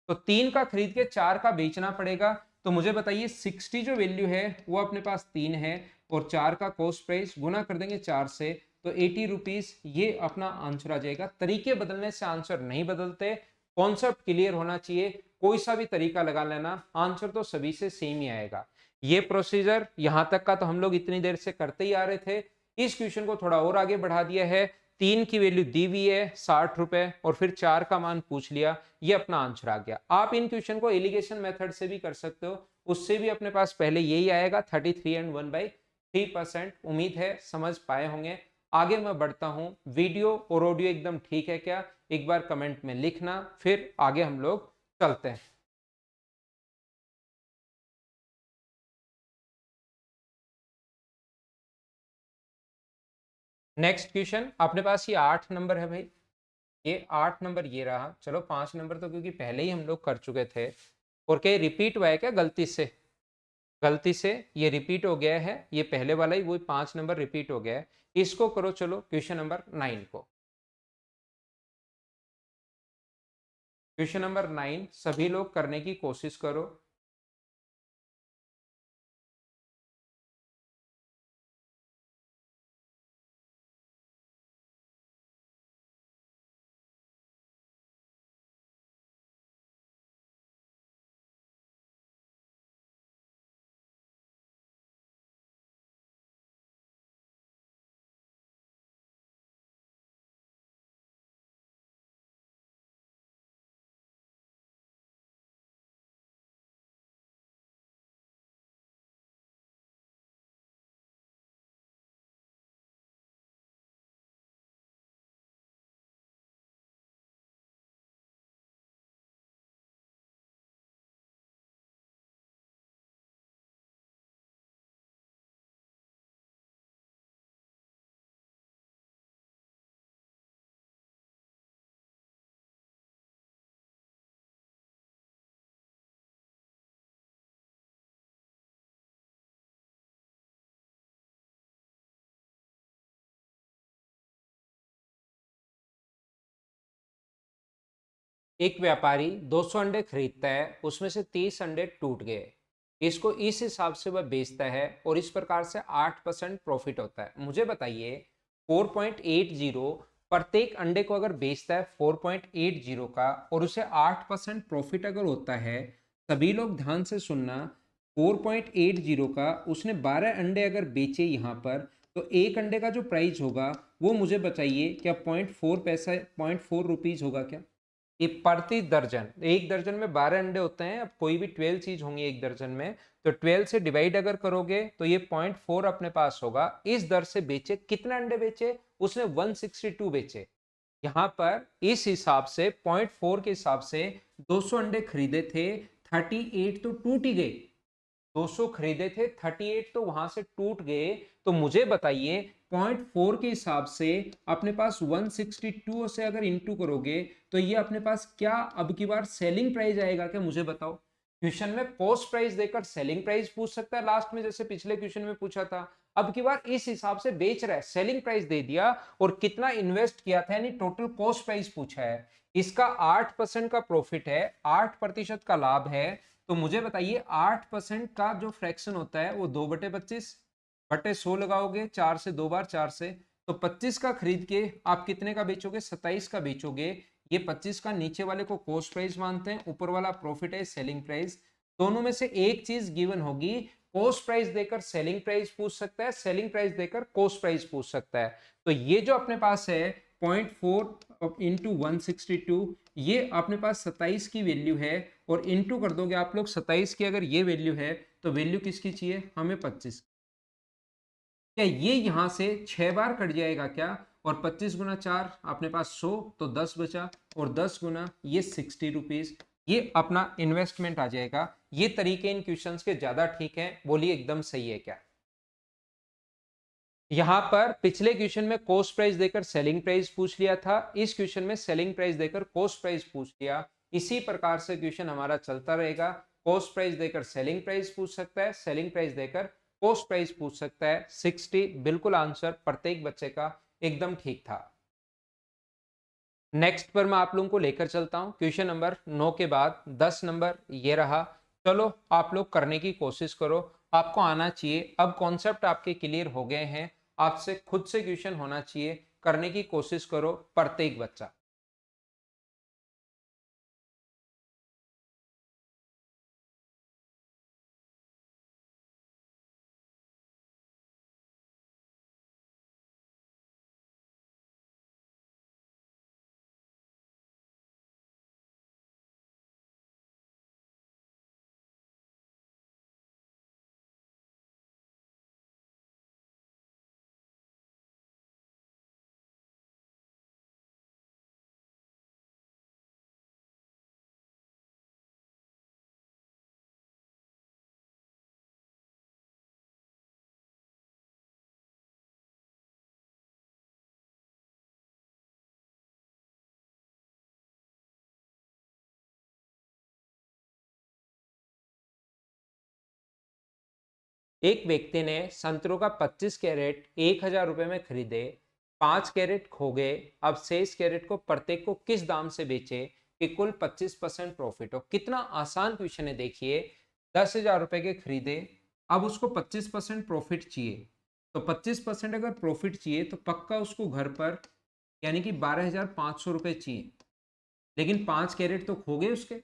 तो 3 का खरीद के 4 का बेचना पड़ेगा। तो मुझे बताइए 60 जो वैल्यू है वो अपने पास 3 है, और 4 का कॉस्ट प्राइस गुना कर देंगे 4 से, तो 80 रुपीज, ये अपना आंसर आ जाएगा। तरीके बदलने से आंसर नहीं बदलते, कॉन्सेप्ट क्लियर होना चाहिए। कोई सा भी तरीका लगा लेना, आंसर तो सभी से सेम ही आएगा। ये प्रोसीजर यहां तक का तो हम लोग इतनी देर से करते ही आ रहे थे। इस क्वेश्चन को थोड़ा और आगे बढ़ा दिया है। 3 की वैल्यू दी हुई है 60 रुपए, और फिर 4 का मान पूछ लिया, ये अपना आंसर आ गया। आप इन क्वेश्चन को एलिगेशन मेथड से भी कर सकते हो, उससे भी अपने पास पहले यही आएगा 33 एंड 1/3%। उम्मीद है समझ पाए होंगे। आगे मैं बढ़ता हूं। वीडियो और ऑडियो एकदम ठीक है क्या? एक बार कमेंट में लिखना, फिर आगे हम लोग चलते हैं। नेक्स्ट क्वेश्चन अपने पास ये 8 नंबर है भाई। ये 8 नंबर ये रहा। चलो 5 नंबर तो क्योंकि पहले ही हम लोग कर चुके थे, और क्या रिपीट हुआ है क्या गलती से? गलती से ये रिपीट हो गया है, ये पहले वाला ही वही 5 नंबर रिपीट हो गया है। इसको करो चलो क्वेश्चन नंबर 9 को। क्वेश्चन नंबर 9 सभी लोग करने की कोशिश करो। एक व्यापारी 200 अंडे खरीदता है, उसमें से 30 अंडे टूट गए। इसको इस हिसाब से वह बेचता है और इस प्रकार से 8% प्रॉफिट होता है। मुझे बताइए 4.80 प्रत्येक अंडे को अगर बेचता है 4.80 का और उसे 8% प्रॉफिट अगर होता है, सभी लोग ध्यान से सुनना, 4.80 का उसने 12 अंडे अगर बेचे यहाँ पर, तो एक अंडे का जो प्राइस होगा वो मुझे बताइए क्या 0.4 पैसा, 0.4 रुपीज होगा क्या? ये प्रति दर्जन, एक दर्जन में 12 अंडे होते हैं। अब कोई भी 12 चीज होंगी एक दर्जन में, तो 12 से डिवाइड अगर करोगे तो ये 0.4 अपने पास होगा। इस दर से बेचे, कितने अंडे बेचे? उसने 162 बेचे। यहाँ पर इस हिसाब से 0.4 के हिसाब से 200 अंडे खरीदे थे, 38 तो टूट ही गए। 200 खरीदे थे, 38 तो वहां से टूट गए। तो मुझे बताइए 0.4 के हिसाब से अपने पास 162 से अगर इंटू करोगे तो ये अपने पास क्या अब की बार सेलिंग प्राइस आएगा क्या? मुझे बताओ। क्वेश्चन में कॉस्ट प्राइस देकर सेलिंग प्राइस पूछ सकता है लास्ट में, जैसे पिछले क्वेश्चन में पूछा था। अब की बार इस हिसाब से बेच रहा है, सेलिंग प्राइस दे दिया और कितना इन्वेस्ट किया था यानी टोटल कॉस्ट प्राइस पूछा है। इसका 8% का प्रॉफिट है, 8% का लाभ है। तो मुझे बताइए 8% का जो फ्रैक्शन होता है वो 2/25/100 लगाओगे, 4 से 2 बार 4 से, तो 25 का खरीद के आप कितने का बेचोगे? 27 का बेचोगे। ये 25 का नीचे वाले को कॉस्ट प्राइस मानते हैं, ऊपर वाला प्रॉफिट है सेलिंग प्राइस। दोनों में से एक चीज गिवन होगी, कॉस्ट प्राइस देकर सेलिंग प्राइस पूछ सकता है, सेलिंग प्राइस देकर कॉस्ट प्राइस पूछ सकता है। तो ये जो अपने पास है 0.4 इंटू 162, ये अपने पास 27 की वैल्यू है। और इंटू कर दोगे आप लोग 27 की, अगर ये वैल्यू है तो वैल्यू किसकी चाहिए हमें? 25। क्या ये यहां से 6 बार कट जाएगा क्या? और 25 गुना 4 अपने पास 100, तो 10 बचा, और 10 गुना ये 60 रुपीज, ये अपना इन्वेस्टमेंट आ जाएगा। ये तरीके इन क्वेश्चंस के ज्यादा ठीक है, बोलिए एकदम सही है क्या? यहां पर पिछले क्वेश्चन में कॉस्ट प्राइस देकर सेलिंग प्राइस पूछ लिया था, इस क्वेश्चन में सेलिंग प्राइस देकर कॉस्ट प्राइस पूछ लिया। इसी प्रकार से क्वेश्चन हमारा चलता रहेगा। कॉस्ट प्राइस देकर सेलिंग प्राइस पूछ सकता है, सेलिंग प्राइस देकर कॉस्ट प्राइस पूछ सकता है। 60 बिल्कुल आंसर प्रत्येक बच्चे का एकदम ठीक था। नेक्स्ट पर मैं आप लोगों को लेकर चलता हूं, क्वेश्चन नंबर 9 के बाद 10 नंबर ये रहा। चलो आप लोग करने की कोशिश करो, आपको आना चाहिए। अब कॉन्सेप्ट आपके क्लियर हो गए हैं, आपसे खुद से क्वेश्चन होना चाहिए, करने की कोशिश करो प्रत्येक बच्चा। एक व्यक्ति ने संतरों का 25 कैरेट 1000 रुपए में खरीदे, 5 कैरेट खो गए। अब शेष कैरेट को प्रत्येक को किस दाम से बेचे कि कुल 25% प्रॉफिट हो। कितना आसान क्वेश्चन है देखिए। 10,000 रुपए के खरीदे, अब उसको 25% प्रॉफिट चाहिए, तो 25% अगर प्रॉफिट चाहिए तो पक्का उसको घर पर यानी कि 12,500 रुपए चाहिए। लेकिन 5 कैरेट तो खो गए उसके,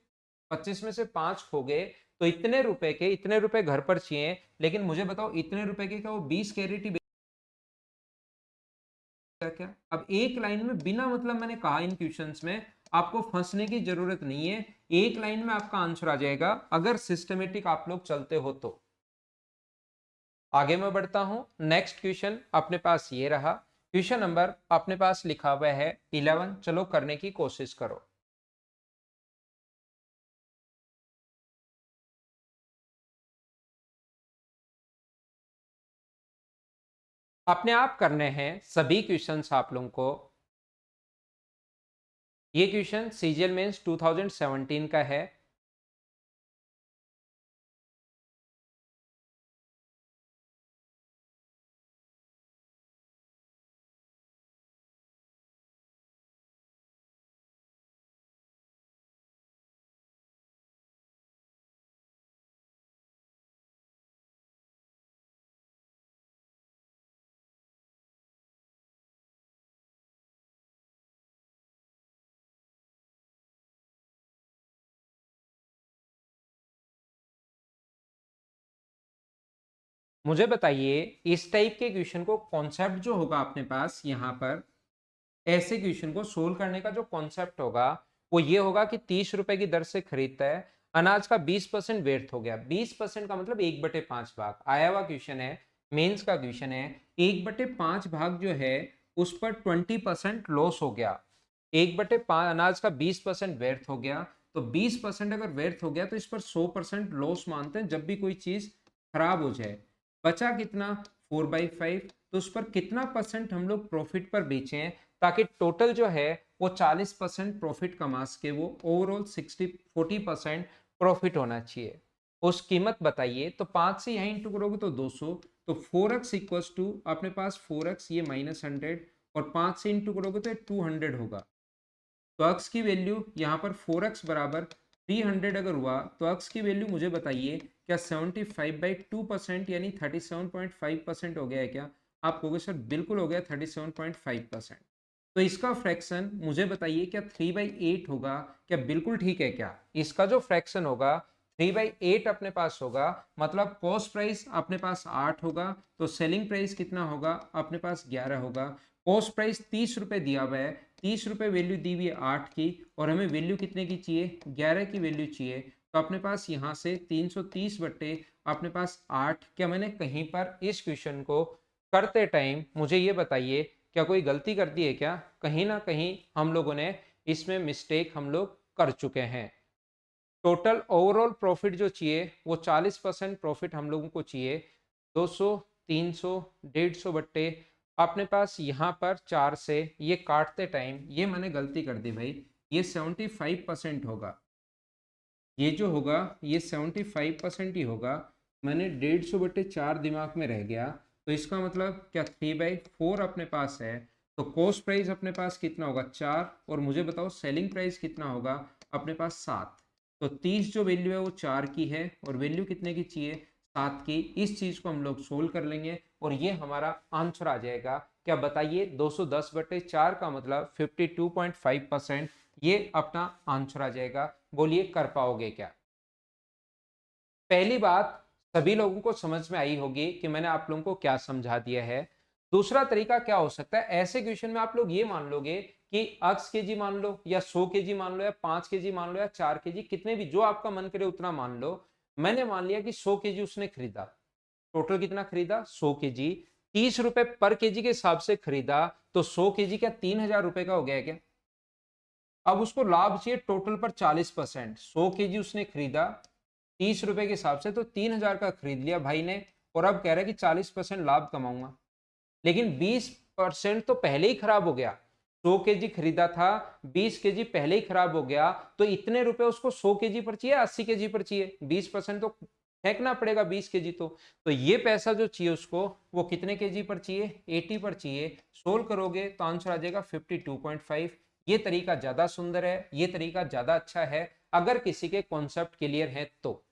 25 में से 5 खो गए, तो इतने रुपए घर पर चाहिए। लेकिन मुझे बताओ इतने रुपए के क्या वो 20 कैरेट ही बेचेगा क्या? अब एक लाइन में बिना मतलब मैंने कहा इन क्वेश्चंस में आपको फंसने की जरूरत नहीं है, एक लाइन में आपका आंसर आ जाएगा अगर सिस्टमेटिक आप लोग चलते हो तो। आगे मैं बढ़ता हूं। नेक्स्ट क्वेश्चन अपने पास ये रहा। क्वेश्चन नंबर अपने पास लिखा हुआ है 11। चलो करने की कोशिश करो। अपने आप करने हैं सभी क्वेश्चंस आप लोगों को। ये क्वेश्चन सीजीएल मेंस 2017 का है। मुझे बताइए इस टाइप के क्वेश्चन को कॉन्सेप्ट जो होगा अपने पास यहाँ पर, ऐसे क्वेश्चन को सोल्व करने का जो कॉन्सेप्ट होगा वो ये होगा कि 30 रुपए की दर से खरीदता है, अनाज का 20% व्यर्थ हो गया। 20% का मतलब 1/5 भाग आया हुआ क्वेश्चन है, मेंस का क्वेश्चन है। 1/5 भाग जो है उस पर 20% लॉस हो गया। 1/5 अनाज का 20% व्यर्थ हो गया, तो 20% अगर व्यर्थ हो गया तो इस पर 100% लॉस मानते हैं जब भी कोई चीज खराब हो जाए। बचा कितना? 4/5। तो उस पर कितना परसेंट हम लोग प्रॉफिट पर बेचे हैं ताकि टोटल जो है वो 40% प्रॉफिट कमा सके, वो ओवरऑल 40% प्रॉफिट होना चाहिए। उस कीमत बताइए, तो 5 से यहाँ इंटू करोगे तो 200, तो 4x इक्वल्स टू अपने पास 4x ये -100 और 5 से इंटू करोगे तो 200 होगा। तो x की वैल्यू यहाँ पर 4x बराबर 300 अगर हुआ तो x की वैल्यू मुझे बताइए क्या 75/2% यानी 37.5% हो गया है क्या? आप कहोगे सर बिल्कुल हो गया 37.5%। तो इसका फ्रैक्शन मुझे बताइए क्या 3/8 होगा? क्या बिल्कुल ठीक है क्या? इसका जो फ्रैक्शन होगा 3/8 अपने पास होगा, मतलब कॉस्ट प्राइस अपने पास 8 होगा, तो सेलिंग प्राइस कितना होगा? अपने पास 11 होगा। कॉस्ट प्राइस 30 रुपए दिया हुआ है, 30 रुपए वैल्यू दी हुई है 8 की, और हमें वैल्यू कितने की चाहिए? 11 की वैल्यू चाहिए। तो अपने पास यहाँ से 330 बट्टे अपने पास 8। क्या मैंने कहीं पर इस क्वेश्चन को करते टाइम मुझे ये बताइए क्या कोई गलती कर दी है क्या? कहीं ना कहीं हम लोगों ने इसमें मिस्टेक हम लोग कर चुके हैं। टोटल ओवरऑल प्रॉफिट जो चाहिए वो 40% प्रॉफिट हम लोगों को चाहिए। 200, 300, 150 बट्टे अपने पास यहाँ पर 4 से ये काटते टाइम ये मैंने गलती कर दी भाई, ये 75% होगा। ये जो होगा ये 75% ही होगा। मैंने 150/4 दिमाग में रह गया, तो इसका मतलब क्या 3/4 अपने पास है। तो कॉस्ट प्राइस अपने पास कितना होगा? 4। और मुझे बताओ सेलिंग प्राइस कितना होगा? अपने पास 7। तो 30 जो वैल्यू है वो 4 की है और वैल्यू कितने की चाहिए? 7 की। इस चीज को हम लोग सोल्व कर लेंगे और ये हमारा आंसर आ जाएगा। क्या बताइए 210/4 का मतलब 52.5%, ये अपना आंसर आ जाएगा। बोलिए कर पाओगे क्या? पहली बात सभी लोगों को समझ में आई होगी कि मैंने आप लोगों को क्या समझा दिया है। दूसरा तरीका क्या हो सकता है, ऐसे क्वेश्चन में आप लोग ये मान लोगे कि x केजी मान लो या 100 केजी मान लो या 5 केजी मान लो या 4 केजी, कितने भी जो आपका मन करे उतना मान लो। मैंने मान लिया कि 100 केजी उसने खरीदा। टोटल कितना खरीदा? 100 केजी। 30 रुपए पर केजी के हिसाब से खरीदा, तो 100 केजी क्या 3,000 रुपए का हो गया क्या? अब उसको लाभ चाहिए टोटल पर 40%। 100 केजी उसने खरीदा 30 रुपए के हिसाब से, तो 3,000 का खरीद लिया भाई ने, और अब कह रहा है कि 40% लाभ कमाऊंगा। लेकिन 20% तो पहले ही खराब हो गया। 100 केजी खरीदा था, 20 केजी पहले ही खराब हो गया, तो इतने रुपए उसको 100 केजी पर चाहिए 80 केजी पर चाहिए? 20% तो फेंकना पड़ेगा 20 केजी। तो ये पैसा जो चाहिए उसको, वो कितने केजी पर चाहिए, 80 पर चाहिए। सोल्व करोगे तो आंसर आ जाएगा 52.5। ये तरीका ज्यादा सुंदर है, ये तरीका ज्यादा अच्छा है अगर किसी के कॉन्सेप्ट क्लियर है तो।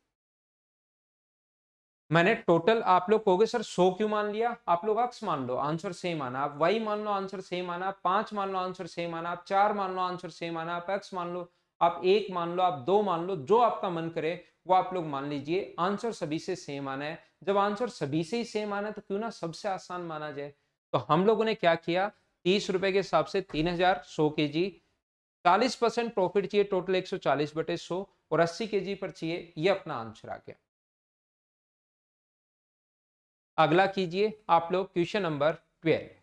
मैंने टोटल, आप लोग कहोगे सर 100 क्यों मान लिया, आप लोग x मान लो आंसर सेम आना, आप y मान लो आंसर सेम आना, आप 5 मान लो आंसर सेम आना, आप 4 मान लो आंसर सेम आना, आप x मान लो, आप 1 मान लो, आप 2 मान लो, जो आपका मन करे वो आप लोग मान लीजिए। आंसर सभी से सेम आना है। जब आंसर सभी से ही सेम आना है तो क्यों ना सबसे आसान माना जाए। तो हम लोगों ने क्या किया, 30 रुपए के हिसाब से 3000 100 केजी, 40% प्रॉफिट चाहिए, टोटल 140/100 और 80 केजी पर चाहिए। ये अपना आंसर आ गया। अगला कीजिए आप लोग क्वेश्चन नंबर 12।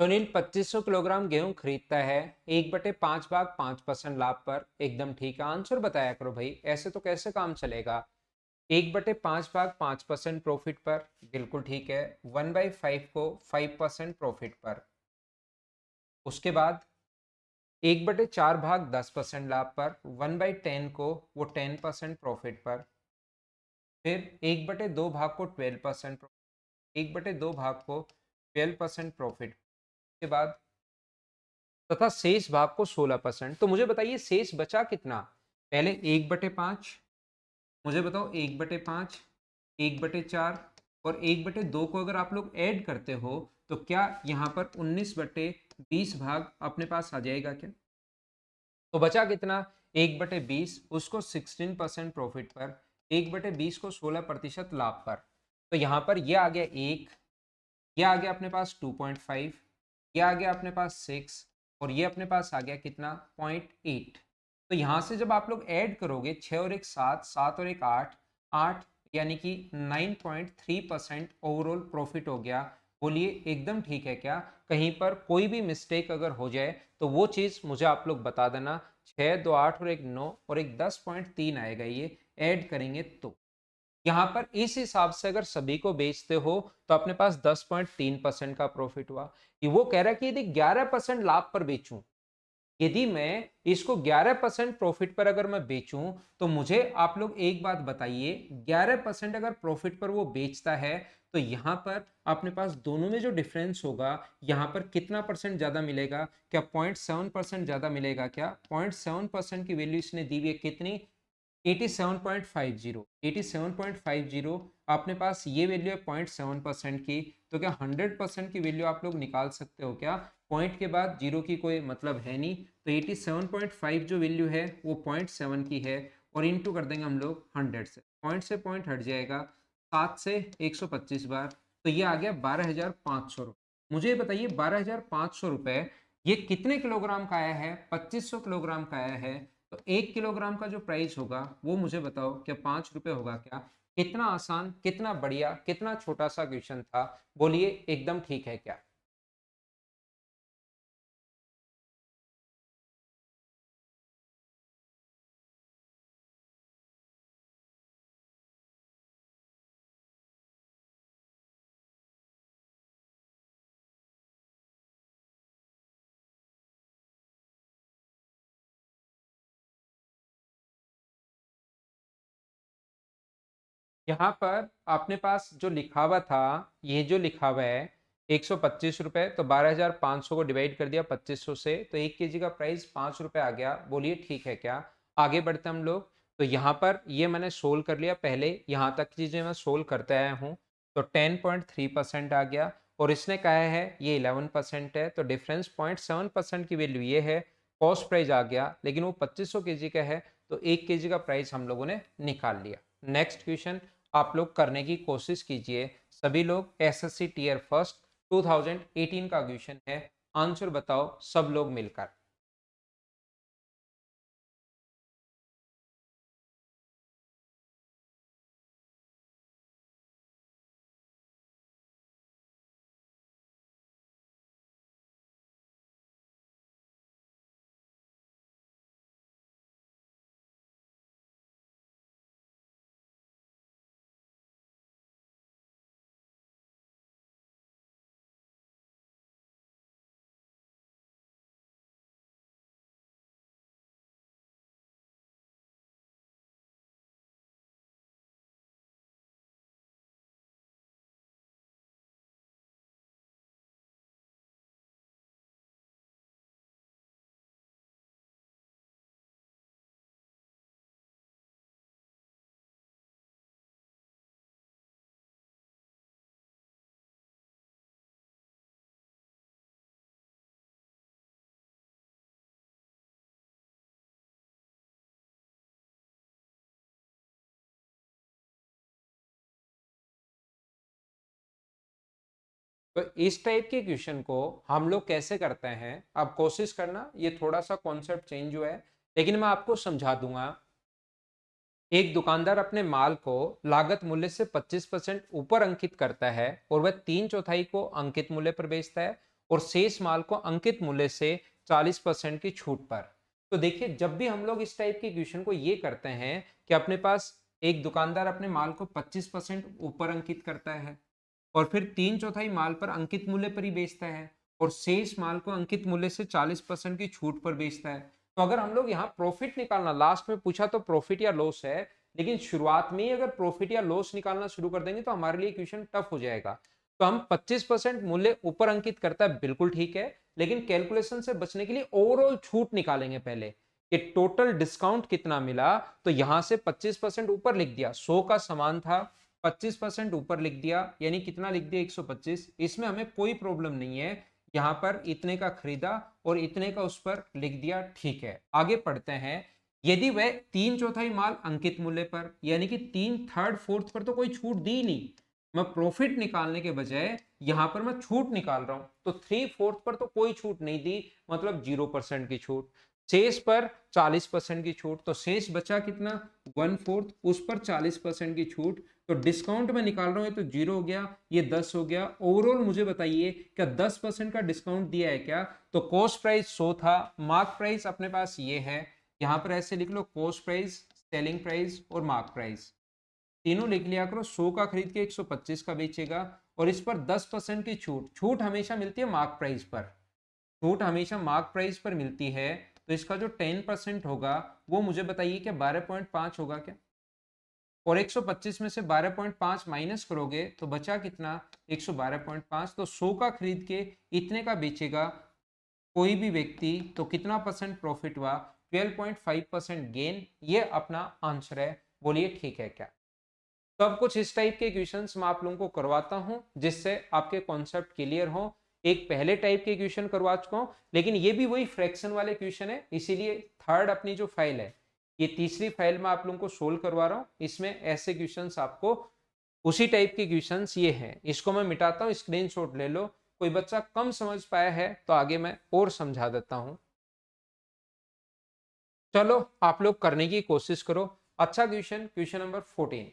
सुनील 2500 किलोग्राम गेहूं खरीदता है, 1/5 भाग 5% लाभ पर। एकदम ठीक है, आंसर बताया करो भाई, ऐसे तो कैसे काम चलेगा। 1/5 भाग 5% प्रॉफिट पर, बिल्कुल ठीक है। 1/5 को 5% प्रॉफिट पर। उसके बाद 1/4 भाग 10% लाभ पर, 1/10 को वो 10% प्रॉफिट पर। फिर 1/2 भाग को 12%, 1/2 भाग को 12% प्रॉफिट के बाद, तथा शेष भाग को 16%। तो मुझे बताइए शेष बचा कितना। पहले 1/5, मुझे बताओ 1/5, 1/4 और 1/2 को अगर आप लोग ऐड करते हो तो क्या यहाँ पर 19/20 भाग अपने पास आ जाएगा क्या। तो बचा कितना, 1/20, उसको 16% प्रॉफिट पर, 1/20 को 16% लाभ पर। तो यहाँ पर ये आ गया 1, ये आ गया अपने पास 2.5, ये आ गया अपने पास 6 और ये अपने पास आ गया कितना, 0.8। तो यहाँ से जब आप लोग ऐड करोगे 6 और 1 7, 7 और 1 8, 8 यानी कि 9.3% ओवरऑल प्रॉफिट हो गया। बोलिए एकदम ठीक है क्या। कहीं पर कोई भी मिस्टेक अगर हो जाए तो वो चीज़ मुझे आप लोग बता देना। 6 2 8 और 1 9 और एक 10.3 आएगा, ये ऐड करेंगे तो यहां पर इस हिसाब से अगर सभी को बेचते हो तो अपने पास 10.3% का प्रॉफिट हुआ। कि वो कह रहा है कि यदि 11% लाभ पर बेचूं, यदि मैं इसको 11% प्रॉफिट पर अगर मैं बेचूं, तो मुझे आप लोग एक बात बताइए, 11% अगर प्रॉफिट पर वो बेचता है तो यहां पर अपने पास दोनों में जो डिफरेंस होगा, यहां पर कितना परसेंट ज्यादा मिलेगा, क्या 0.7% ज्यादा मिलेगा क्या। 0.7% की वैल्यू इसने दी हुई है कितनी, 87.50, 87.50 आपने पास ये वैल्यू है 0.7% की। तो क्या 100% की वैल्यू आप लोग निकाल सकते हो क्या, पॉइंट के बाद जीरो की कोई मतलब है नहीं, तो 87.5 जो वैल्यू है वो 0.7 की है, और इनटू कर देंगे हम लोग 100 से पॉइंट हट जाएगा 7 से 125 बार, तो ये आ गया 12,500 रुपये। मुझे बताइए 12,500 रुपये ये कितने किलोग्राम का आया है? 2500 किलोग्राम का आया है, तो 1 किलोग्राम का जो प्राइस होगा वो मुझे बताओ, क्या 5 रुपये होगा क्या? कितना आसान, कितना बढ़िया, कितना छोटा सा क्वेश्चन था, बोलिए एकदम ठीक है क्या? यहाँ पर आपने पास जो लिखा हुआ था, ये जो लिखा हुआ है 125 रुपए, तो 12,500 को डिवाइड कर दिया 2500 से, तो 1 केजी का प्राइस 5 रुपए आ गया। बोलिए ठीक है क्या? आगे बढ़ते हम लोग। तो यहाँ पर ये मैंने सोल्व कर लिया, पहले यहाँ तक की चीजें मैं सोल्व करते आया हूँ, तो 10.3% आ गया, और इसने कहा है ये 11% है, तो डिफरेंस 0.7% की वैल्यू ये है। कॉस्ट प्राइस आ गया, लेकिन वो 2500 केजी का है, तो 1 केजी का प्राइस हम लोगों ने निकाल लिया। नेक्स्ट क्वेश्चन आप लोग करने की कोशिश कीजिए, सभी लोग एसएससी टीयर फर्स्ट 2018 का क्वेश्चन है, आंसर बताओ सब लोग मिलकर। तो इस टाइप के क्वेश्चन को हम लोग कैसे करते हैं, आप कोशिश करना, ये थोड़ा सा कॉन्सेप्ट चेंज हुआ है, लेकिन मैं आपको समझा दूंगा। एक दुकानदार अपने माल को लागत मूल्य से 25% ऊपर अंकित करता है, और वह 3/4 को अंकित मूल्य पर बेचता है, और शेष माल को अंकित मूल्य से 40% की छूट पर। तो देखिए, जब भी हम लोग इस टाइप के क्वेश्चन को ये करते हैं कि अपने पास एक दुकानदार अपने माल को 25% ऊपर अंकित करता है, और फिर 3/4 माल पर अंकित मूल्य पर ही बेचता है, और शेष माल को अंकित मूल्य से 40% की छूट पर बेचता है। तो अगर हम लोग यहाँ प्रॉफिट निकालना, लास्ट में पूछा तो प्रॉफिट या लॉस है, लेकिन शुरुआत में ही अगर प्रॉफिट या लॉस निकालना शुरू कर देंगे तो हमारे लिए क्वेश्चन टफ हो जाएगा। तो हम 25% मूल्य ऊपर अंकित करता है, बिल्कुल ठीक है, लेकिन कैलकुलेशन से बचने के लिए ओवरऑल छूट निकालेंगे पहले कि टोटल डिस्काउंट कितना मिला। तो यहां से 25% ऊपर लिख दिया, 100 का सामान था, 25% ऊपर लिख दिया, यानी कितना लिख दिया? 125। इसमें हमें कोई प्रॉब्लम नहीं है, यहां पर इतने का खरीदा और इतने का उस पर लिख दिया, ठीक है। आगे पढ़ते हैं। यदि वह 3/4 माल अंकित मूल्य पर, यानी कि 3/3 4 पर तो कोई छूट दी नहीं, मैं प्रॉफिट निकालने के बजाय यहां पर मैं छूट निकाल रहा हूं, तो 3/4 पर तो कोई छूट नहीं दी, मतलब 0% की छूट। शेष पर 40% की छूट, तो शेष बचा कितना? 1/4, उस पर 40% की छूट, तो डिस्काउंट में निकाल रहा हूं, तो 0 हो गया, ये 10 हो गया। ओवरऑल मुझे बताइए, क्या 10% का डिस्काउंट दिया है क्या? तो कॉस्ट प्राइस 100 था, मार्क प्राइस अपने पास ये है, यहां पर ऐसे लिख लो, कॉस्ट प्राइस, सेलिंग प्राइस और मार्क प्राइस, तीनों लिख लिया करो। 100 का खरीद के 125 का बेचेगा, और इस पर 10% की छूट, छूट हमेशा मिलती है मार्क प्राइस पर, छूट हमेशा मार्क प्राइस पर मिलती है, तो इसका जो 10% होगा वो मुझे बताइए क्या 12.5 होगा क्या? और 125 में से 12.5 माइनस करोगे तो बचा कितना? 112.5। तो 100 का खरीद के इतने का बेचेगा कोई भी व्यक्ति, तो कितना परसेंट प्रॉफिट हुआ? 12.5% गेन, ये अपना आंसर है। बोलिए ठीक है क्या? तो अब कुछ इस टाइप के क्वेश्चंस मैं आप लोगों को करवाता हूं, जिससे आपके कॉन्सेप्ट क्लियर हो। एक पहले टाइप के क्वेश्चन करवा चुका हूं, लेकिन ये भी वही फ्रैक्शन वाले क्वेश्चन है, इसीलिए थर्ड अपनी जो फाइल है, ये तीसरी फाइल में आप लोगों को सोल्व करवा रहा हूं। इसमें ऐसे क्वेश्चंस आपको उसी टाइप के क्वेश्चंस ये हैं। इसको मैं मिटाता हूं, स्क्रीनशॉट ले लो। कोई बच्चा कम समझ पाया है तो आगे मैं और समझा देता हूं। चलो आप लोग करने की कोशिश करो। अच्छा क्वेश्चन, क्वेश्चन नंबर 14।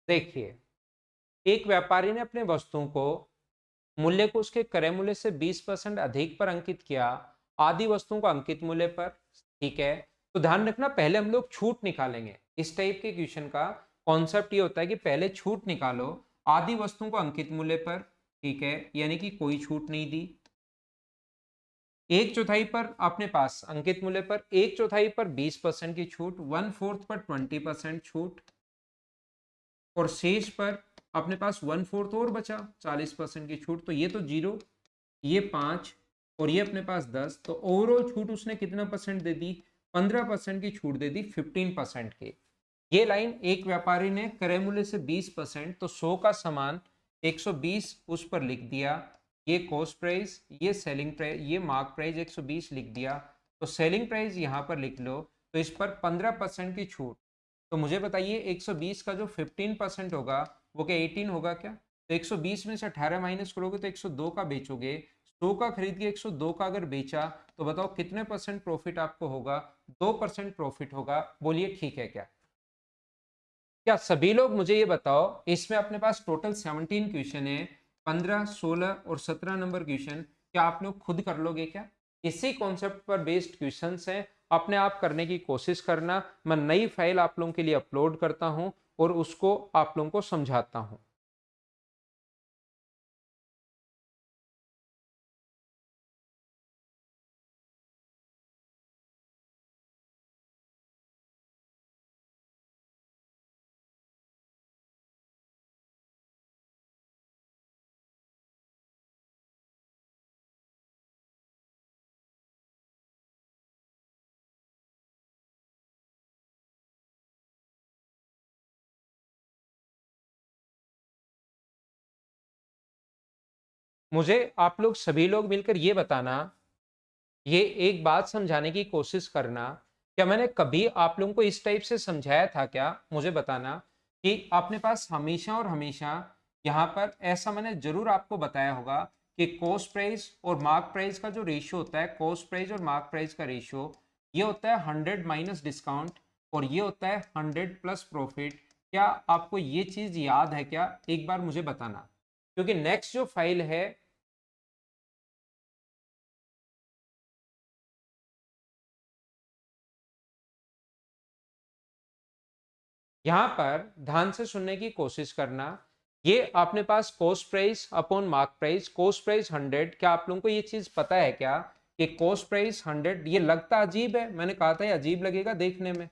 देखिए, एक व्यापारी ने अपने वस्तुओं को मूल्य को उसके क्रय मूल्य से 20% अधिक पर अंकित किया, आदि वस्तुओं को अंकित मूल्य पर। ठीक है, तो ध्यान रखना, पहले हम लोग छूट निकालेंगे। इस टाइप के क्वेश्चन का कॉन्सेप्ट ये होता है कि पहले छूट निकालो आदि वस्तुओं को अंकित मूल्य पर। ठीक है, यानी कि कोई छूट नहीं दी। एक चौथाई पर अपने पास अंकित मूल्य पर एक चौथाई पर 20% की छूट, 1/4 पर 20% छूट, और शेष पर अपने पास 1/4 और बचा 40% की छूट। तो ये तो 0, ये 5 और ये अपने पास 10, तो ओवरऑल छूट उसने कितना परसेंट दे दी? 15% की छूट दे दी 15% की। ये लाइन, एक व्यापारी ने क्रय मूल्य से 20%, तो 100 का सामान 120 उस पर लिख दिया। ये कॉस्ट प्राइस, ये सेलिंग प्राइस, ये मार्क प्राइस 120 लिख दिया। तो सेलिंग प्राइस यहां पर लिख लो, तो इस पर 15% की छूट। तो मुझे बताइए 120 का जो 15% होगा वो क्या 18 होगा क्या? तो 120 में से 18 माइनस करोगे तो 102 का बेचोगे। 100 का खरीद के 102 का अगर बेचा तो बताओ कितने परसेंट प्रॉफिट आपको होगा? 2% प्रॉफिट होगा। बोलिए ठीक है क्या? क्या सभी लोग मुझे ये बताओ, इसमें अपने पास टोटल 17 क्वेश्चन है, 15, 16 और 17 नंबर क्वेश्चन। क्या आप लोग खुद कर लोगे क्या? इसी कॉन्सेप्ट पर बेस्ड क्वेश्चंस हैं, अपने आप करने की कोशिश करना। मैं नई फाइल आप लोगों के लिए अपलोड करता हूं और उसको आप लोगों को समझाता हूं। मुझे आप लोग सभी लोग मिलकर ये बताना, ये एक बात समझाने की कोशिश करना, क्या मैंने कभी आप लोगों को इस टाइप से समझाया था क्या? मुझे बताना कि अपने पास हमेशा और हमेशा यहाँ पर ऐसा मैंने जरूर आपको बताया होगा कि कॉस्ट प्राइस और मार्क प्राइस का जो रेशियो होता है, कॉस्ट प्राइस और मार्क प्राइस का रेशियो, ये होता है 100 माइनस डिस्काउंट और ये होता है 100 प्लस प्रॉफिट। क्या आपको ये चीज याद है क्या? एक बार मुझे बताना, क्योंकि नेक्स्ट जो फाइल है, यहां पर ध्यान से सुनने की कोशिश करना। ये अपने पास cost price upon mark price, cost price 100। क्या आप लोगों को ये चीज पता है क्या कि कॉस्ट प्राइस 100? ये लगता अजीब है, मैंने कहा था ये अजीब लगेगा देखने में,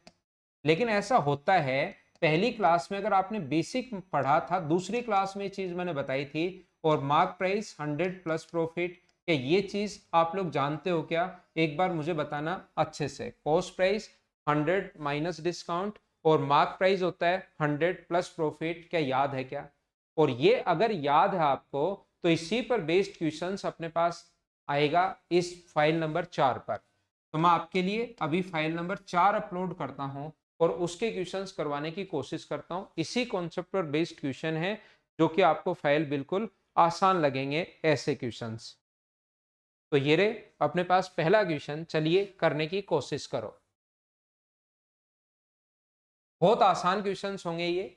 लेकिन ऐसा होता है पहली क्लास में अगर आपने बेसिक पढ़ा था, दूसरी क्लास में चीज मैंने बताई थी, और मार्क प्राइस 100 प्लस प्रॉफिट, क्या ये चीज आप लोग जानते हो क्या? एक बार मुझे बताना अच्छे से। कॉस्ट प्राइस 100 माइनस डिस्काउंट और मार्क प्राइस होता है 100 प्लस प्रॉफिट, क्या याद है क्या? और ये अगर याद है आपको तो इसी पर बेस्ड क्वेश्चंस अपने पास आएगा इस फाइल नंबर 4 पर। तो मैं आपके लिए अभी फाइल नंबर 4 अपलोड करता हूं और उसके क्वेश्चंस करवाने की कोशिश करता हूं। इसी कॉन्सेप्ट पर बेस्ड क्वेश्चन है जो कि आपको फाइल बिल्कुल आसान लगेंगे ऐसे क्वेश्चंस। तो ये रे अपने पास पहला क्वेश्चन, चलिए करने की कोशिश करो। बहुत आसान क्वेश्चंस होंगे ये।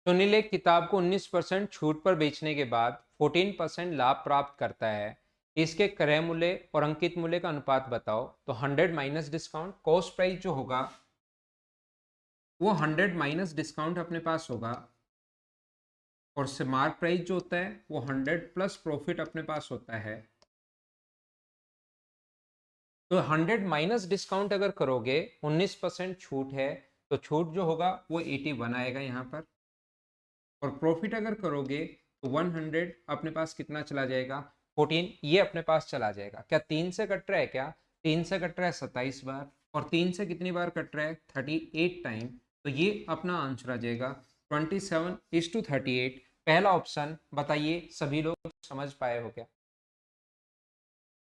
सुनील एक किताब को 19% छूट पर बेचने के बाद 14% लाभ प्राप्त करता है। इसके क्रय मूल्य और अंकित मूल्य का अनुपात बताओ। तो 100 माइनस डिस्काउंट, कॉस्ट प्राइस जो होगा वो 100 माइनस डिस्काउंट अपने पास होगा, और से मार्क प्राइस जो होता है वो 100 प्लस प्रॉफिट अपने पास होता है। तो 100 माइनस डिस्काउंट अगर करोगे, 19% छूट है, तो छूट जो होगा वो 81 आएगा यहाँ पर। और प्रॉफिट अगर करोगे तो 100 अपने पास कितना चला जाएगा, 14, ये अपने पास चला जाएगा। क्या 3 से कट रहा है क्या? 3 से कट रहा है 27 बार, और 3 से कितनी बार कट रहा है, 38 टाइम। तो ये अपना आंसर आ जाएगा 27:38। पहला ऑप्शन बताइए, सभी लोग समझ पाए हो क्या?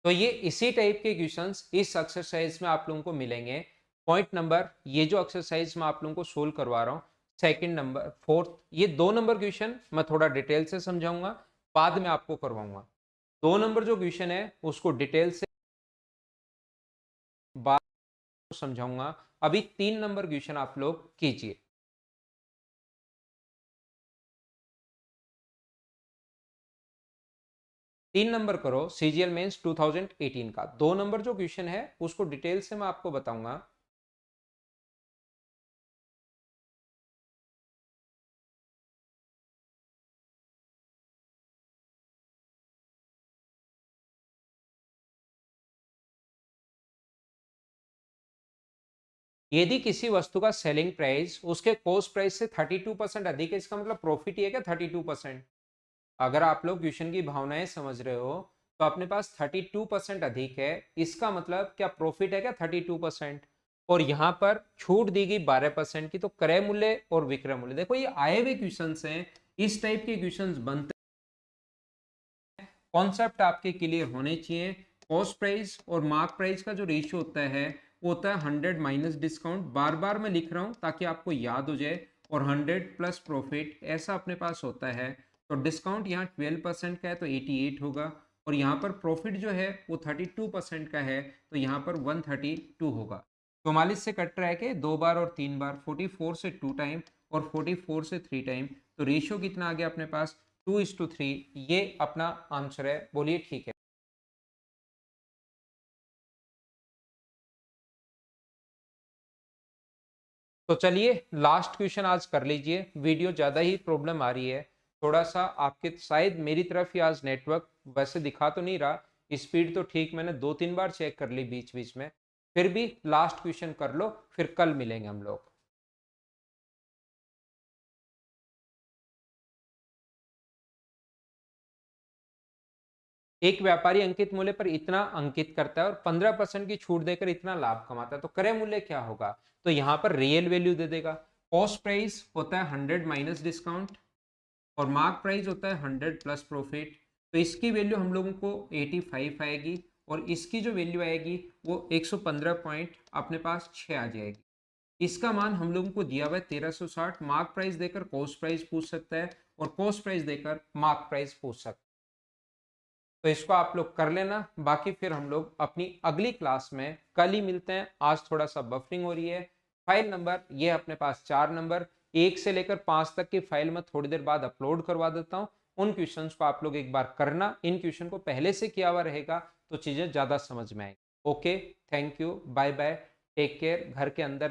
तो ये इसी टाइप के क्वेश्चंस इस एक्सरसाइज में आप लोगों को मिलेंगे। पॉइंट नंबर, ये जो एक्सरसाइज मैं आप लोगों को सोल्व करवा रहा हूँ, सेकंड नंबर, फोर्थ, ये 2 नंबर क्वेश्चन मैं थोड़ा डिटेल से समझाऊंगा, बाद में आपको करवाऊंगा। 2 नंबर जो क्वेश्चन है उसको डिटेल से बाद में समझाऊंगा। अभी 3 नंबर क्वेश्चन आप लोग कीजिए। 3 नंबर करो सीजीएल मेंस 2018 का। 2 नंबर जो क्वेश्चन है उसको डिटेल से मैं आपको बताऊंगा। यदि किसी वस्तु का सेलिंग प्राइस उसके कॉस्ट प्राइस से 32% अधिक है, इसका मतलब प्रॉफिट ही है क्या 32%? अगर आप लोग क्वेश्चन की भावनाएं समझ रहे हो तो अपने पास 32% अधिक है, इसका मतलब क्या प्रॉफिट है क्या 32%? और यहाँ पर छूट दी गई 12% की। तो क्रय मूल्य और विक्रय मूल्य, देखो ये आए हुए क्वेश्चन हैं, इस टाइप के क्वेश्चन बनते, कॉन्सेप्ट आपके क्लियर होने चाहिए। कॉस्ट प्राइस और मार्क प्राइस का जो रेशियो होता है वो होता है 100 माइनस डिस्काउंट, बार बार मैं लिख रहा हूं ताकि आपको याद हो जाए, और 100 प्लस प्रॉफिट ऐसा अपने पास होता है। तो डिस्काउंट यहाँ 12% का है तो 88 होगा, और यहाँ पर प्रॉफिट जो है वो 32% का है तो यहाँ पर 132 होगा। 44 से कट रहा है कि 2 बार और 3 बार, 44 से 2 टाइम और 44 से 3 टाइम, तो रेशियो कितना आ गया अपने पास, 2:3। ये अपना आंसर है, बोलिए ठीक है। तो चलिए लास्ट क्वेश्चन आज कर लीजिए। वीडियो ज़्यादा ही प्रॉब्लम आ रही है, थोड़ा सा आपके शायद मेरी तरफ ही आज नेटवर्क वैसे दिखा तो नहीं रहा, स्पीड तो ठीक, मैंने 2-3 बार चेक कर ली बीच बीच में। फिर भी लास्ट क्वेश्चन कर लो, फिर कल मिलेंगे हम लोग। एक व्यापारी अंकित मूल्य पर इतना अंकित करता है और 15% की छूट देकर इतना लाभ कमाता है, तो क्रय मूल्य क्या होगा? तो यहाँ पर रियल वैल्यू दे देगा। कॉस्ट प्राइस होता है 100 माइनस डिस्काउंट, और मार्क प्राइस होता है 100 प्लस प्रॉफिट। तो इसकी वैल्यू हम लोगों को 85 आएगी और इसकी जो वैल्यू आएगी वो 115 पॉइंट अपने पास 6 आ जाएगी। इसका मान हम लोगों को दिया हुआ है 1360। मार्क प्राइस देकर कॉस्ट प्राइस पूछ सकता है और कॉस्ट प्राइस देकर मार्क प्राइस पूछ सकता है। तो इसको आप लोग कर लेना, बाकी फिर हम लोग अपनी अगली क्लास में कल ही मिलते हैं। आज थोड़ा सा बफरिंग हो रही है। फाइल नंबर ये अपने पास 4 नंबर, 1 से लेकर 5 तक की फाइल में थोड़ी देर बाद अपलोड करवा देता हूँ। उन क्वेश्चंस को आप लोग एक बार करना, इन क्वेश्चन को पहले से किया हुआ रहेगा तो चीजें ज्यादा समझ में आएंगी। Okay, thank you, bye bye, take care, घर के अंदर